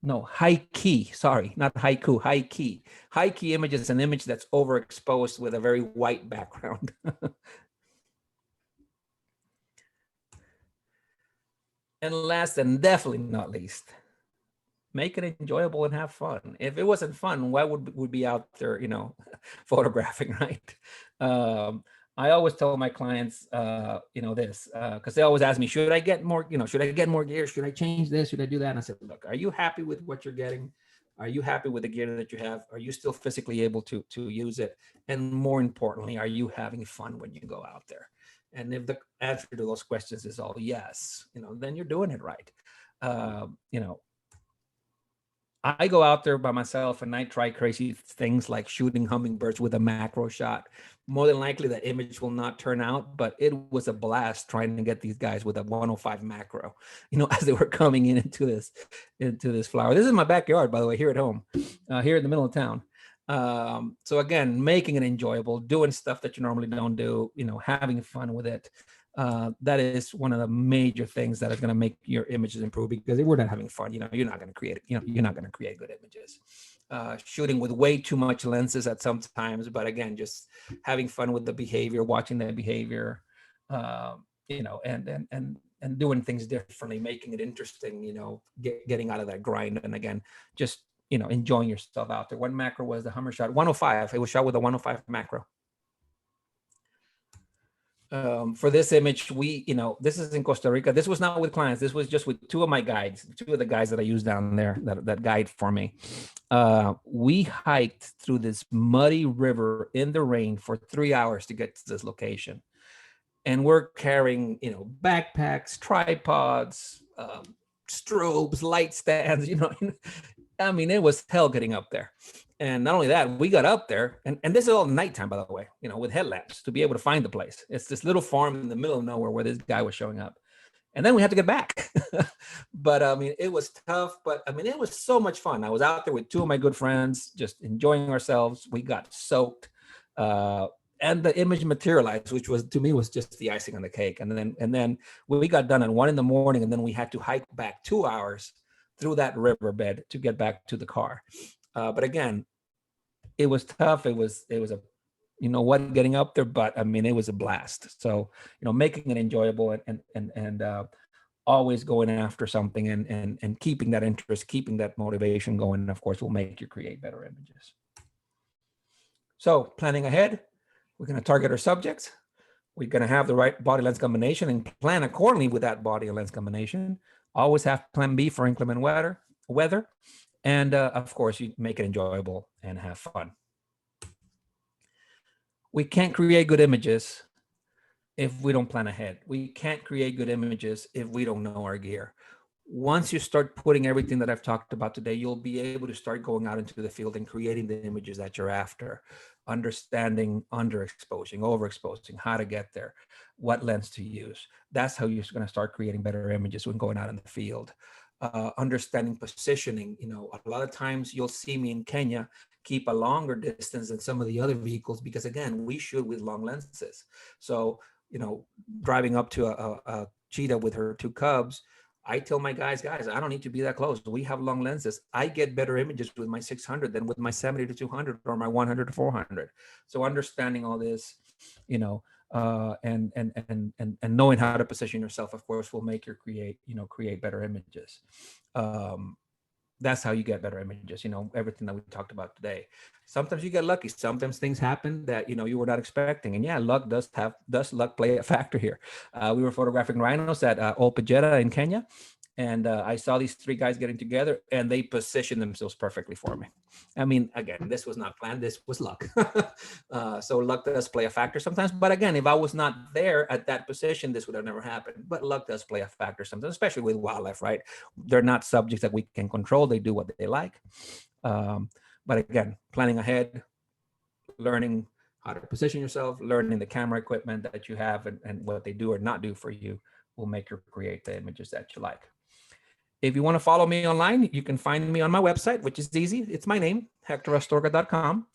No, high key. Sorry, not haiku. High key. High key image is an image that's overexposed with a very white background. And last and definitely not least, make it enjoyable and have fun. If it wasn't fun, why would we be out there, you know, photographing, right? I always tell my clients, you know, this, because they always ask me, should I get more, you know, should I get more gear? Should I change this? Should I do that? And I said, look, are you happy with what you're getting? Are you happy with the gear that you have? Are you still physically able to use it? And more importantly, are you having fun when you go out there? And if the answer to those questions is all yes, you know, then you're doing it right. You know, I go out there by myself and I try crazy things like shooting hummingbirds with a macro shot. More than likely that image will not turn out, but it was a blast trying to get these guys with a 105 macro, you know, as they were coming into this flower. This is my backyard, by the way, here at home, here in the middle of town. So again, making it enjoyable, doing stuff that you normally don't do, you know, having fun with it. That is one of the major things that is going to make your images improve, because if we're not having fun, you know, you're not going to create, you know, you're not going to create good images. Shooting with way too much lenses at some times, but again, just having fun with the behavior, watching the behavior, you know, and doing things differently, making it interesting, you know, getting out of that grind. And again, just, you know, enjoying yourself out there. One macro was the Hummer shot, 105. It was shot with a 105 macro. For this image, we, you know, this is in Costa Rica. This was not with clients. This was just with two of my guides, two of the guys that I use down there that guide for me. We hiked through this muddy river in the rain for 3 hours to get to this location. And we're carrying, you know, backpacks, tripods, strobes, light stands, you know, I mean, it was hell getting up there. And not only that, we got up there, and this is all nighttime, by the way, you know, with headlamps to be able to find the place. It's this little farm in the middle of nowhere where this guy was showing up. And then we had to get back. But I mean, it was tough, but I mean, it was so much fun. I was out there with two of my good friends, just enjoying ourselves. We got soaked. And the image materialized, which was, to me, was just the icing on the cake. And then we got done at 1 a.m, and then we had to hike back 2 hours through that riverbed to get back to the car. But again, it was tough. It was a, you know what, getting up there, but I mean, it was a blast. So, you know, making it enjoyable and always going after something and keeping that interest, keeping that motivation going, of course, will make you create better images. So planning ahead, we're going to target our subjects. We're going to have the right body lens combination and plan accordingly with that body and lens combination. Always have plan B for inclement weather. And of course, you make it enjoyable and have fun. We can't create good images if we don't plan ahead. We can't create good images if we don't know our gear. Once you start putting everything that I've talked about today, you'll be able to start going out into the field and creating the images that you're after, understanding underexposing, overexposing, how to get there, what lens to use. That's how you're going to start creating better images when going out in the field. Understanding positioning, you know, a lot of times you'll see me in Kenya keep a longer distance than some of the other vehicles, because again, we shoot with long lenses. So, you know, driving up to a cheetah with her two cubs, I tell my guys, I don't need to be that close. We have long lenses. I get better images with my 600 than with my 70 to 200 or my 100 to 400. So understanding all this, you know, and knowing how to position yourself, of course, will make you create better images. That's how you get better images, you know, everything that we talked about today. Sometimes you get lucky. Sometimes things happen that, you know, you were not expecting. And yeah, luck does luck play a factor here. We were photographing rhinos at Old Pajeta in Kenya. And I saw these three guys getting together and they positioned themselves perfectly for me. I mean, again, this was not planned. This was luck. So luck does play a factor sometimes. But again, if I was not there at that position, this would have never happened. But luck does play a factor sometimes, especially with wildlife, right? They're not subjects that we can control. They do what they like. But again, planning ahead, learning how to position yourself, learning the camera equipment that you have and what they do or not do for you will make you create the images that you like. If you want to follow me online, you can find me on my website, which is easy. It's my name, HectorAstorga.com.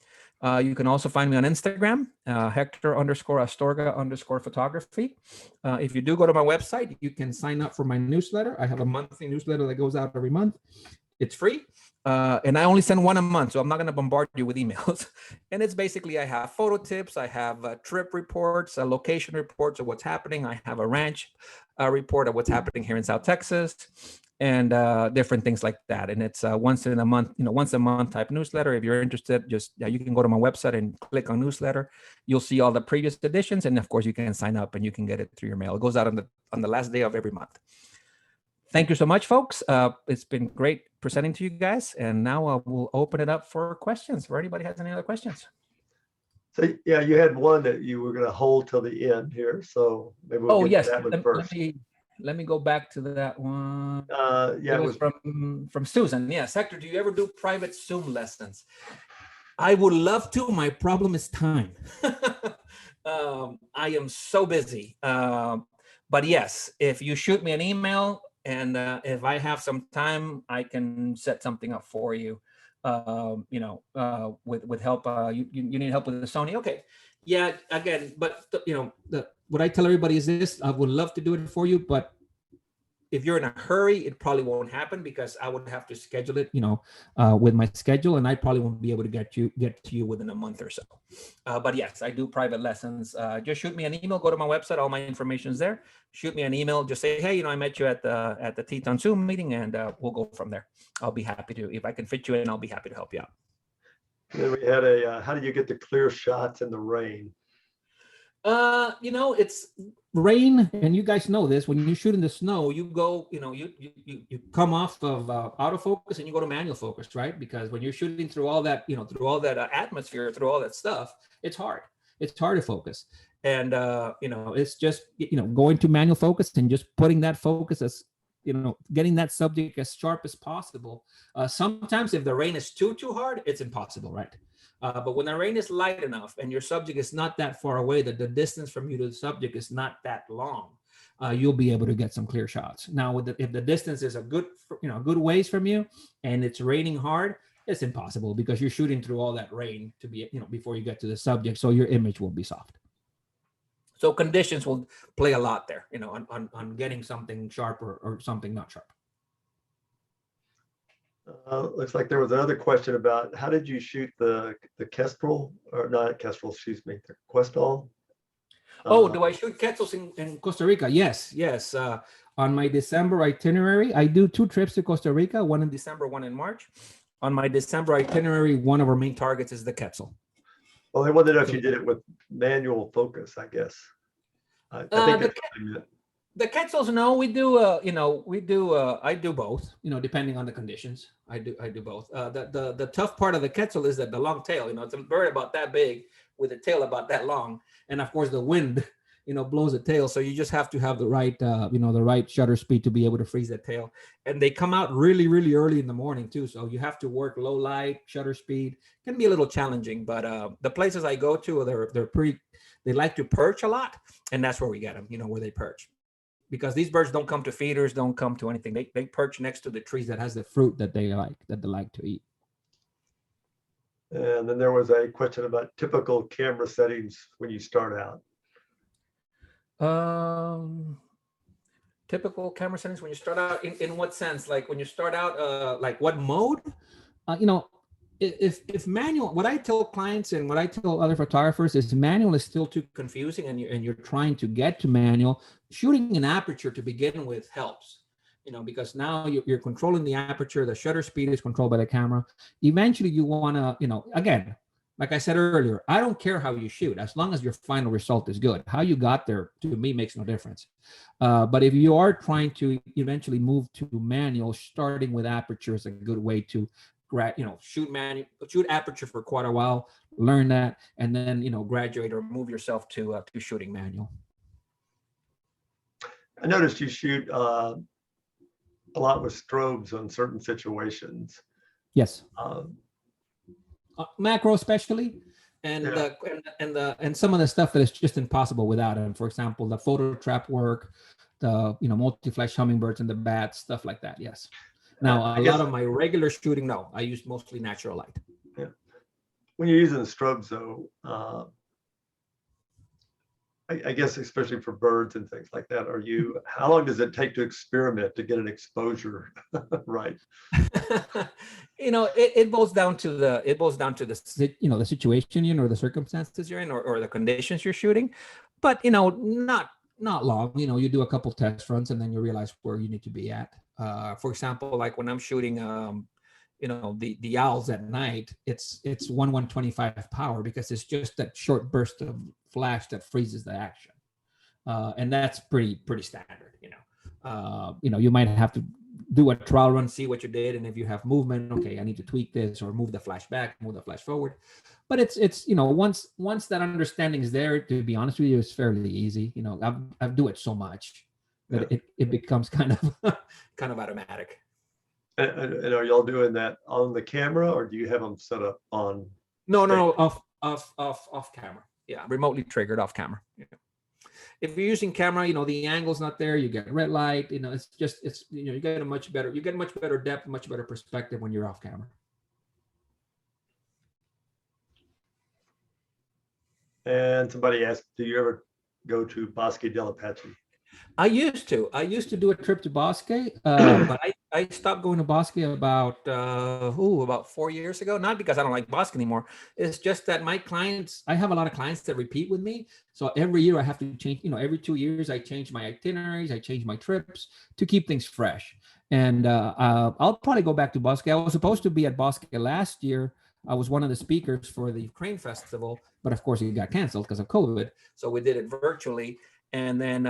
You can also find me on Instagram, Hector_Astorga_photography. If you do go to my website, you can sign up for my newsletter. I have a monthly newsletter that goes out every month. It's free. And I only send one a month, so I'm not going to bombard you with emails. And it's basically, I have photo tips, I have trip reports, location reports of what's happening. I have a ranch report of what's happening here in South Texas, and different things like that. And it's once a month type newsletter. If you're interested, just you can go to my website and click on newsletter. You'll see all the previous editions, and of course, you can sign up and you can get it through your mail. It goes out on the last day of every month. Thank you so much, folks. It's been great presenting to you guys. And now we'll open it up for questions. If anybody has any other questions. So yeah, you had one that you were going to hold till the end here. So maybe we'll get to that one first. Let me go back to that one. Yeah, it was from Susan. Yes, Hector, do you ever do private Zoom lessons? I would love to. My problem is time. I am so busy. But yes, if you shoot me an email, and if I have some time, I can set something up for you. With help. You need help with the Sony. Okay. Yeah. Again, but what I tell everybody is this: I would love to do it for you, but if you're in a hurry, it probably won't happen because I would have to schedule it, with my schedule, and I probably won't be able to get to you within a month or so. But yes, I do private lessons. Just shoot me an email. Go to my website. All my information is there. Shoot me an email. Just say, hey, I met you at the Teton Zoom meeting, and we'll go from there. I'll be happy to. If I can fit you in, I'll be happy to help you out. Then we had how do you get the clear shots in the rain? It's rain, and you guys know this. When you shoot in the snow, you go, you come off of autofocus and you go to manual focus, right? Because when you're shooting through all that, atmosphere, through all that stuff, it's hard. It's hard to focus, and it's just going to manual focus and just putting that focus as getting that subject as sharp as possible. Sometimes if the rain is too hard, it's impossible, right? But when the rain is light enough and your subject is not that far away, that the distance from you to the subject is not that long, you'll be able to get some clear shots. Now, if the distance is a good ways from you and it's raining hard, it's impossible because you're shooting through all that rain to be, before you get to the subject. So your image will be soft. So conditions will play a lot there, on getting something sharp or something not sharp. Looks like there was another question about how did you shoot the Kestrel, or not Kestrel, excuse me, the Questall? Do I shoot Quetzals in Costa Rica? Yes. On my December itinerary, I do 2 trips to Costa Rica, one in December, one in March. On my December itinerary, one of our main targets is the Quetzal. Well, I wanted to know if you did it with manual focus, I guess. I think the Quetzals, no, we do. I do both. Depending on the conditions, I do both. The tough part of the Quetzal is that the long tail. It's a bird about that big with a tail about that long, and of course the wind, blows the tail. So you just have to have the right, the right shutter speed to be able to freeze that tail. And they come out really, really early in the morning too. So you have to work low light, shutter speed. Can be a little challenging, but the places I go to, they like to perch a lot, and that's where we get them. Where they perch. Because these birds don't come to feeders, don't come to anything. They perch next to the trees that has the fruit that they like to eat. And then there was a question about typical camera settings when you start out. Typical camera settings when you start out, in what sense? Like when you start out, like what mode? If manual, what I tell clients and what I tell other photographers is manual is still too confusing, and you're trying to get to manual. Shooting an aperture to begin with helps, because now you're controlling the aperture. The shutter speed is controlled by the camera. Eventually, you want to, again, like I said earlier, I don't care how you shoot as long as your final result is good. How you got there to me makes no difference. But if you are trying to eventually move to manual, starting with aperture is a good way to shoot aperture for quite a while, learn that, and then graduate or move yourself to shooting manual. I noticed you shoot a lot with strobes on certain situations. Yes. Macro especially, and yeah. and some of the stuff that is just impossible without them. For example, the photo trap work, the multi-flash hummingbirds and the bats, stuff like that. Yes. Now, a lot of my regular shooting, no, I use mostly natural light. Yeah. when you're using strobes though, I guess especially for birds and things like that, how long does it take to experiment to get an exposure right? It boils down to the situation you're in, or the circumstances you're in, or the conditions you're shooting. But not long. You do a couple test runs and then you realize where you need to be at. For example, like when I'm shooting the owls at night, it's 1/125 power, because it's just that short burst of flash that freezes the action, and that's pretty standard. You might have to do a trial run, see what you did, and if you have movement, okay, I need to tweak this or move the flash back, move the flash forward. But it's once that understanding is there, to be honest with you, it's fairly easy. I do it so much that it becomes kind of automatic. And are y'all doing that on the camera, or do you have them set up on? No, off camera. Yeah, remotely triggered off camera. Yeah. If you're using camera, the angle's not there. You get red light. You get a much better depth, much better perspective when you're off camera. And somebody asked, do you ever go to Bosque del Apache? I used to do a trip to Bosque, but I stopped going to Bosque about 4 years ago. Not because I don't like Bosque anymore. It's just that I have a lot of clients that repeat with me. So every year I have to change, every 2 years I change my itineraries, I change my trips to keep things fresh. And I'll probably go back to Bosque. I was supposed to be at Bosque last year. I was one of the speakers for the Crane Festival, but of course it got canceled because of COVID. So we did it virtually. And then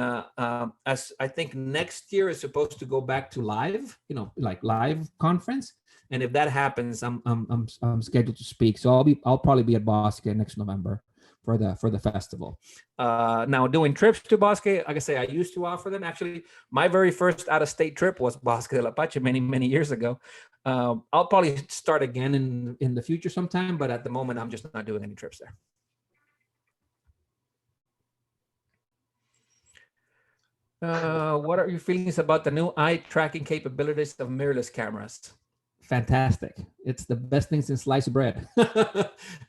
as I think next year is supposed to go back to live, like live conference. And if that happens, I'm scheduled to speak. So I'll probably be at Bosque next November for the festival. Now doing trips to Bosque, like I say, I used to offer them. Actually, my very first out-of-state trip was Bosque del Apache many years ago. I'll probably start again in the future sometime, but at the moment I'm just not doing any trips there. What are your feelings about the new eye tracking capabilities of mirrorless cameras? Fantastic. It's the best thing since sliced bread.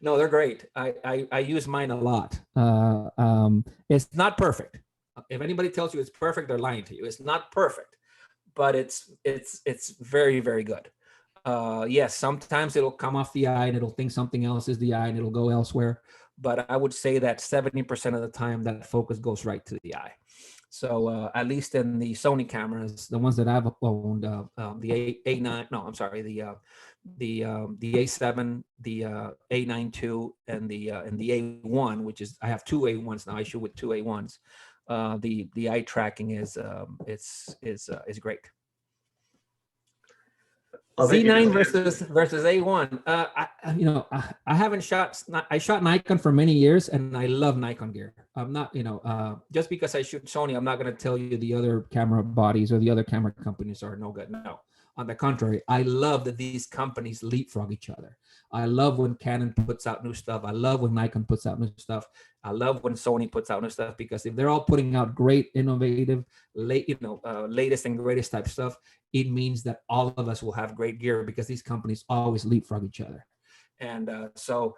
No, they're great. I use mine a lot. It's not perfect. If anybody tells you it's perfect, they're lying to you. It's not perfect, but it's very, very good. Yes, sometimes it'll come off the eye and it'll think something else is the eye and it'll go elsewhere. But I would say that 70% of the time that focus goes right to the eye. So at least in the Sony cameras, the ones that I've owned, the A9, no, I'm sorry, the A7, the A9 II, and the A1, which is, I have two A1s now. I shoot with two A1s. The eye tracking is great. Z9 versus A1. I haven't shot. I shot Nikon for many years, and I love Nikon gear. I'm not, just because I shoot Sony, I'm not going to tell you the other camera bodies or the other camera companies are no good. No, on the contrary, I love that these companies leapfrog each other. I love when Canon puts out new stuff. I love when Nikon puts out new stuff. I love when Sony puts out new stuff, because if they're all putting out great, innovative, latest and greatest type stuff, it means that all of us will have great gear, because these companies always leapfrog each other. And so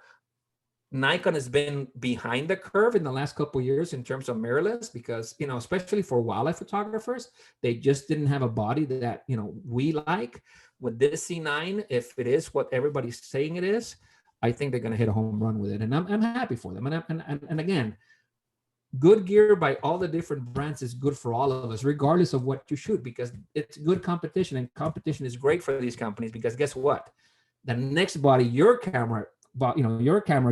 Nikon has been behind the curve in the last couple of years in terms of mirrorless, because, especially for wildlife photographers, they just didn't have a body that, we like. With this C9, if it is what everybody's saying it is, I think they're going to hit a home run with it. And I'm happy for them. And again, good gear by all the different brands is good for all of us, regardless of what you shoot, because it's good competition, and competition is great for these companies, because guess what? The next body your camera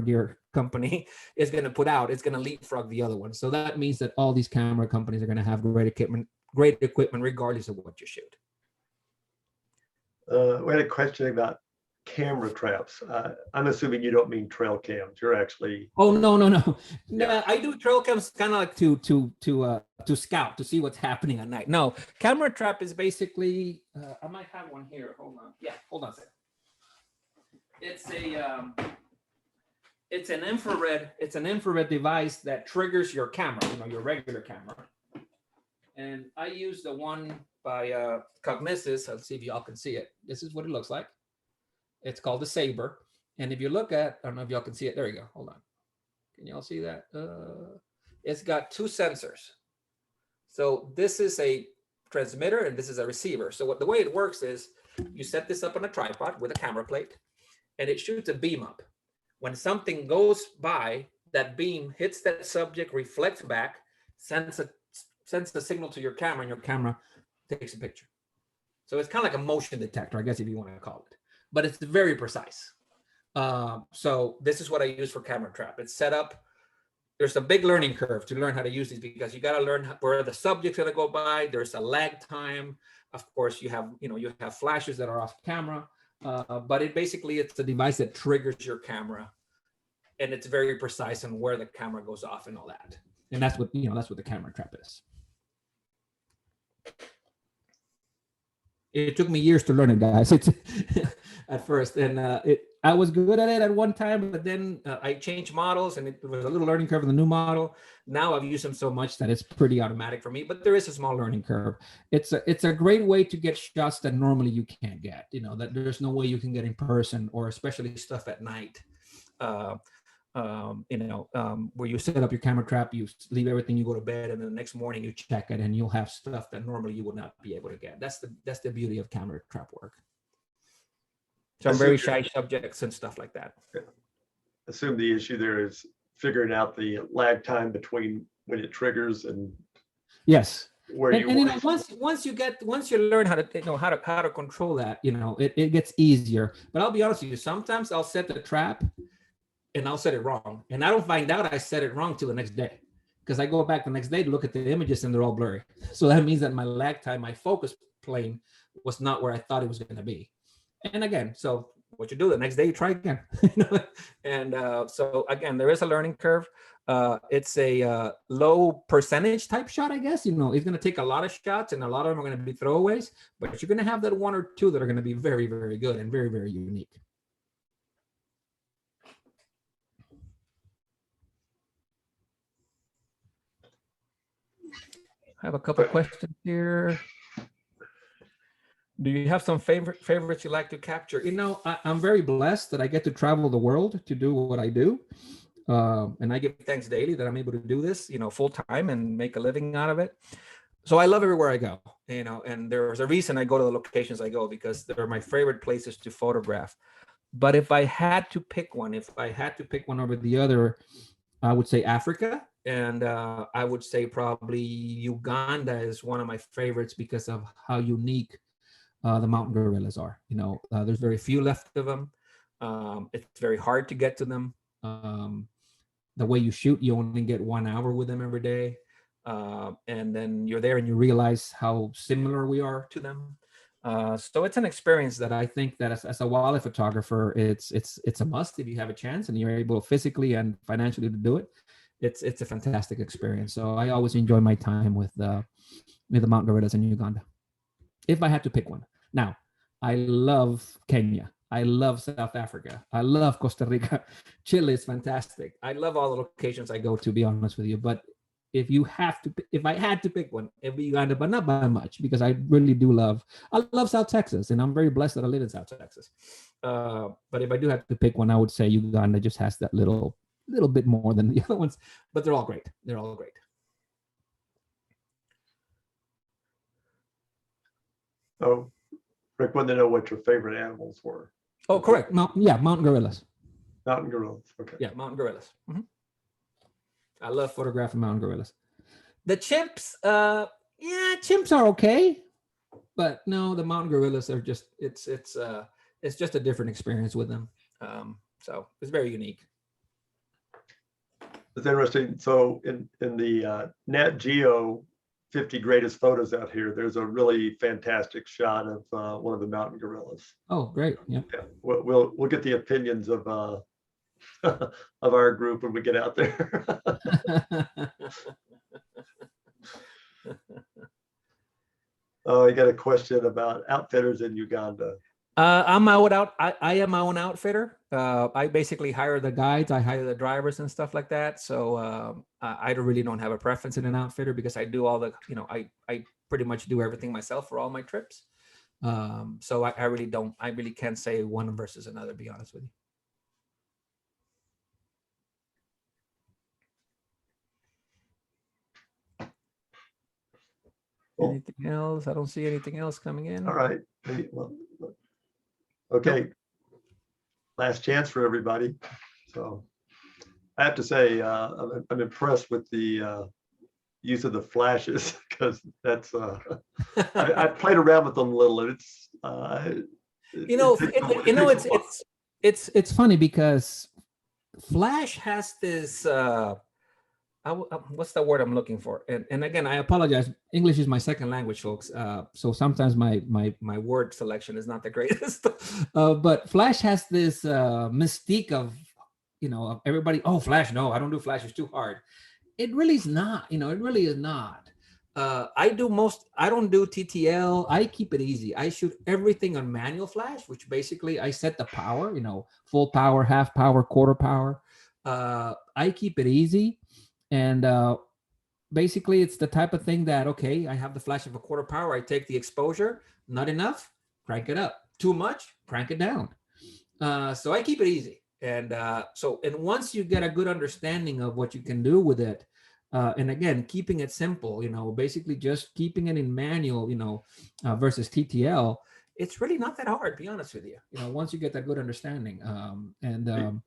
gear company is going to put out, it's going to leapfrog the other one. So that means that all these camera companies are going to have great equipment regardless of what you shoot. We had a question about camera traps. I'm assuming you don't mean trail cams. You're actually. Oh, no. Yeah. I do trail cams kind of like to scout, to see what's happening at night. No, camera trap is basically. I might have one here. Hold on. Yeah, hold on a second. It's an infrared device that triggers your camera, your regular camera. And I use the one by Cognisis. Let's see if y'all can see it. This is what it looks like. It's called the Saber. And if you look at, I don't know if y'all can see it. There you go. Hold on. Can y'all see that? It's got two sensors. So this is a transmitter and this is a receiver. So the way it works is you set this up on a tripod with a camera plate and it shoots a beam up. When something goes by, that beam hits that subject, reflects back, sends a signal to your camera, and your camera takes a picture. So it's kind of like a motion detector, I guess, if you want to call it, but it's very precise. So this is what I use for camera trap. It's set up. There's a big learning curve to learn how to use these because you got to learn where the subject's going to go by. There's a lag time. Of course, you have flashes that are off camera, but it's a device that triggers your camera, and it's very precise on where the camera goes off and all that. And that's what the camera trap is. It took me years to learn it, guys. It's at first, and I was good at it at one time, but then I changed models, and it was a little learning curve in the new model. Now I've used them so much that it's pretty automatic for me, but there is a small learning curve. It's a great way to get shots that normally you can't get. That there's no way you can get in person, or especially stuff at night. Where you set up your camera trap, you leave everything, you go to bed, and then the next morning you check it, and you'll have stuff that normally you would not be able to get. That's the beauty of camera trap work. Some very shy subjects and stuff like that. Yeah. Assume the issue there is figuring out the lag time between when it triggers and yes, where once you learn how to control that, it gets easier. But I'll be honest with you, sometimes I'll set the trap and I'll set it wrong, and I don't find out I set it wrong till the next day, because I go back the next day to look at the images and they're all blurry. So that means that my lag time, my focus plane, was not where I thought it was going to be. And again, so what you do the next day, you try again. And so again, there is a learning curve. It's a low percentage type shot, I guess. It's going to take a lot of shots, and a lot of them are going to be throwaways, but you're going to have that one or two that are going to be very, very good and very, very unique. I have a couple questions here. Do you have some favorites you like to capture? I'm very blessed that I get to travel the world to do what I do. And I give thanks daily that I'm able to do this, full time and make a living out of it. So I love everywhere I go, and there's a reason I go to the locations I go, because they're my favorite places to photograph. But if I had to pick one over the other, I would say Africa. And I would say probably Uganda is one of my favorites because of how unique the mountain gorillas are. There's very few left of them. It's very hard to get to them. The way you shoot, you only get 1 hour with them every day. And then you're there and you realize how similar we are to them. So it's an experience that I think that as a wildlife photographer, it's a must if you have a chance and you're able physically and financially to do it. It's a fantastic experience. So I always enjoy my time with the mountain gorillas in Uganda, if I had to pick one. Now, I love Kenya. I love South Africa. I love Costa Rica. Chile is fantastic. I love all the locations I go to be honest with you. But if I had to pick one, it'd be Uganda, but not by much, because I really do I love South Texas, and I'm very blessed that I live in South Texas. But if I do have to pick one, I would say Uganda just has that little bit more than the other ones, but they're all great. They're all great. Oh, Rick wanted to know what your favorite animals were. Oh, correct. Mountain gorillas. Mountain gorillas. Okay. Yeah, mountain gorillas. Mm-hmm. I love photographing mountain gorillas. The chimps, chimps are okay, but no, the mountain gorillas are just it's just a different experience with them. So it's very unique. It's interesting. So in the Nat Geo 50 greatest photos out here, there's a really fantastic shot of one of the mountain gorillas. Oh, great! Yeah. We'll get the opinions of of our group when we get out there. Oh, I got a question about outfitters in Uganda. I am my own outfitter. I basically hire the guides, I hire the drivers and stuff like that. So I really don't have a preference in an outfitter, because I do all the, I pretty much do everything myself for all my trips. So I really can't say one versus another, to be honest with you. Cool. Anything else? I don't see anything else coming in. All right. Okay. Last chance for everybody. So I have to say, I'm impressed with the use of the flashes because that's, I played around with them a little. And it's, it's funny because Flash has this, what's the word I'm looking for? And again, I apologize. English is my second language, folks. So sometimes my word selection is not the greatest. But Flash has this mystique of, of everybody. Oh, Flash! No, I don't do Flash. It's too hard. It really is not. It really is not. I don't do TTL. I keep it easy. I shoot everything on manual flash, which basically I set the power. Full power, half power, quarter power. I keep it easy. And basically, it's the type of thing that, okay, I have the flash of a quarter power. I take the exposure, not enough, crank it up. Too much, crank it down. So I keep it easy. And and once you get a good understanding of what you can do with it, and again, keeping it simple, basically just keeping it in manual, versus TTL, it's really not that hard, to be honest with you. Once you get that good understanding. Are you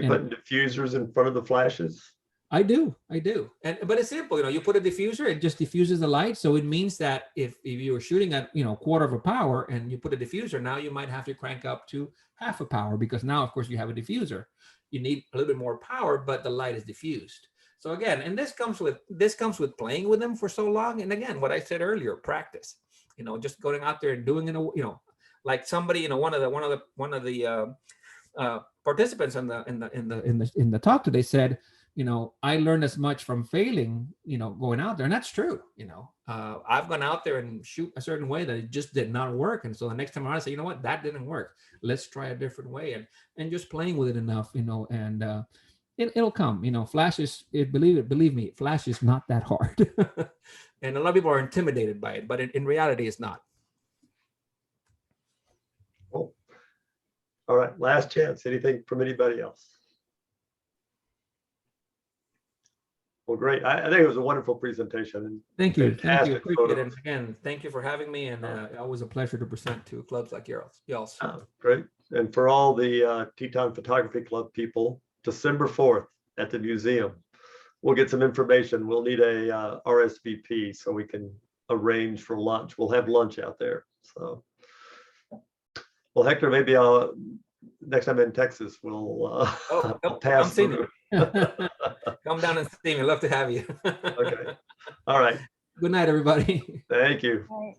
putting diffusers in front of the flashes? I do. But it's simple. You put a diffuser, it just diffuses the light. So it means that if you were shooting at, quarter of a power and you put a diffuser, now you might have to crank up to half a power because now, of course, you have a diffuser. You need a little bit more power, but the light is diffused. So again, and this comes with playing with them for so long. And again, what I said earlier, practice. Just going out there and doing it. Like somebody, one of the participants in the talk today said, I learned as much from failing, going out there. And that's true. I've gone out there and shoot a certain way that it just did not work. And so the next time around, I say, you know what, that didn't work. Let's try a different way. And just playing with it enough, and it'll come. Flash is, believe me, Flash is not that hard. And a lot of people are intimidated by it, but in reality, it's not. Cool. All right, last chance. Anything from anybody else? Well, great. I think it was a wonderful presentation. Thank you. Fantastic Appreciate it. photos. And again, thank you for having me. And always a pleasure to present to clubs like y'all's. Great. And for all the Teton Photography Club people, December 4th at the museum, we'll get some information. We'll need a RSVP so we can arrange for lunch. We'll have lunch out there. So, well, Hector, maybe next time in Texas, we'll I'll pass through. Come down and see me. Love to have you. Okay. All right. Good night, everybody. Thank you. Right.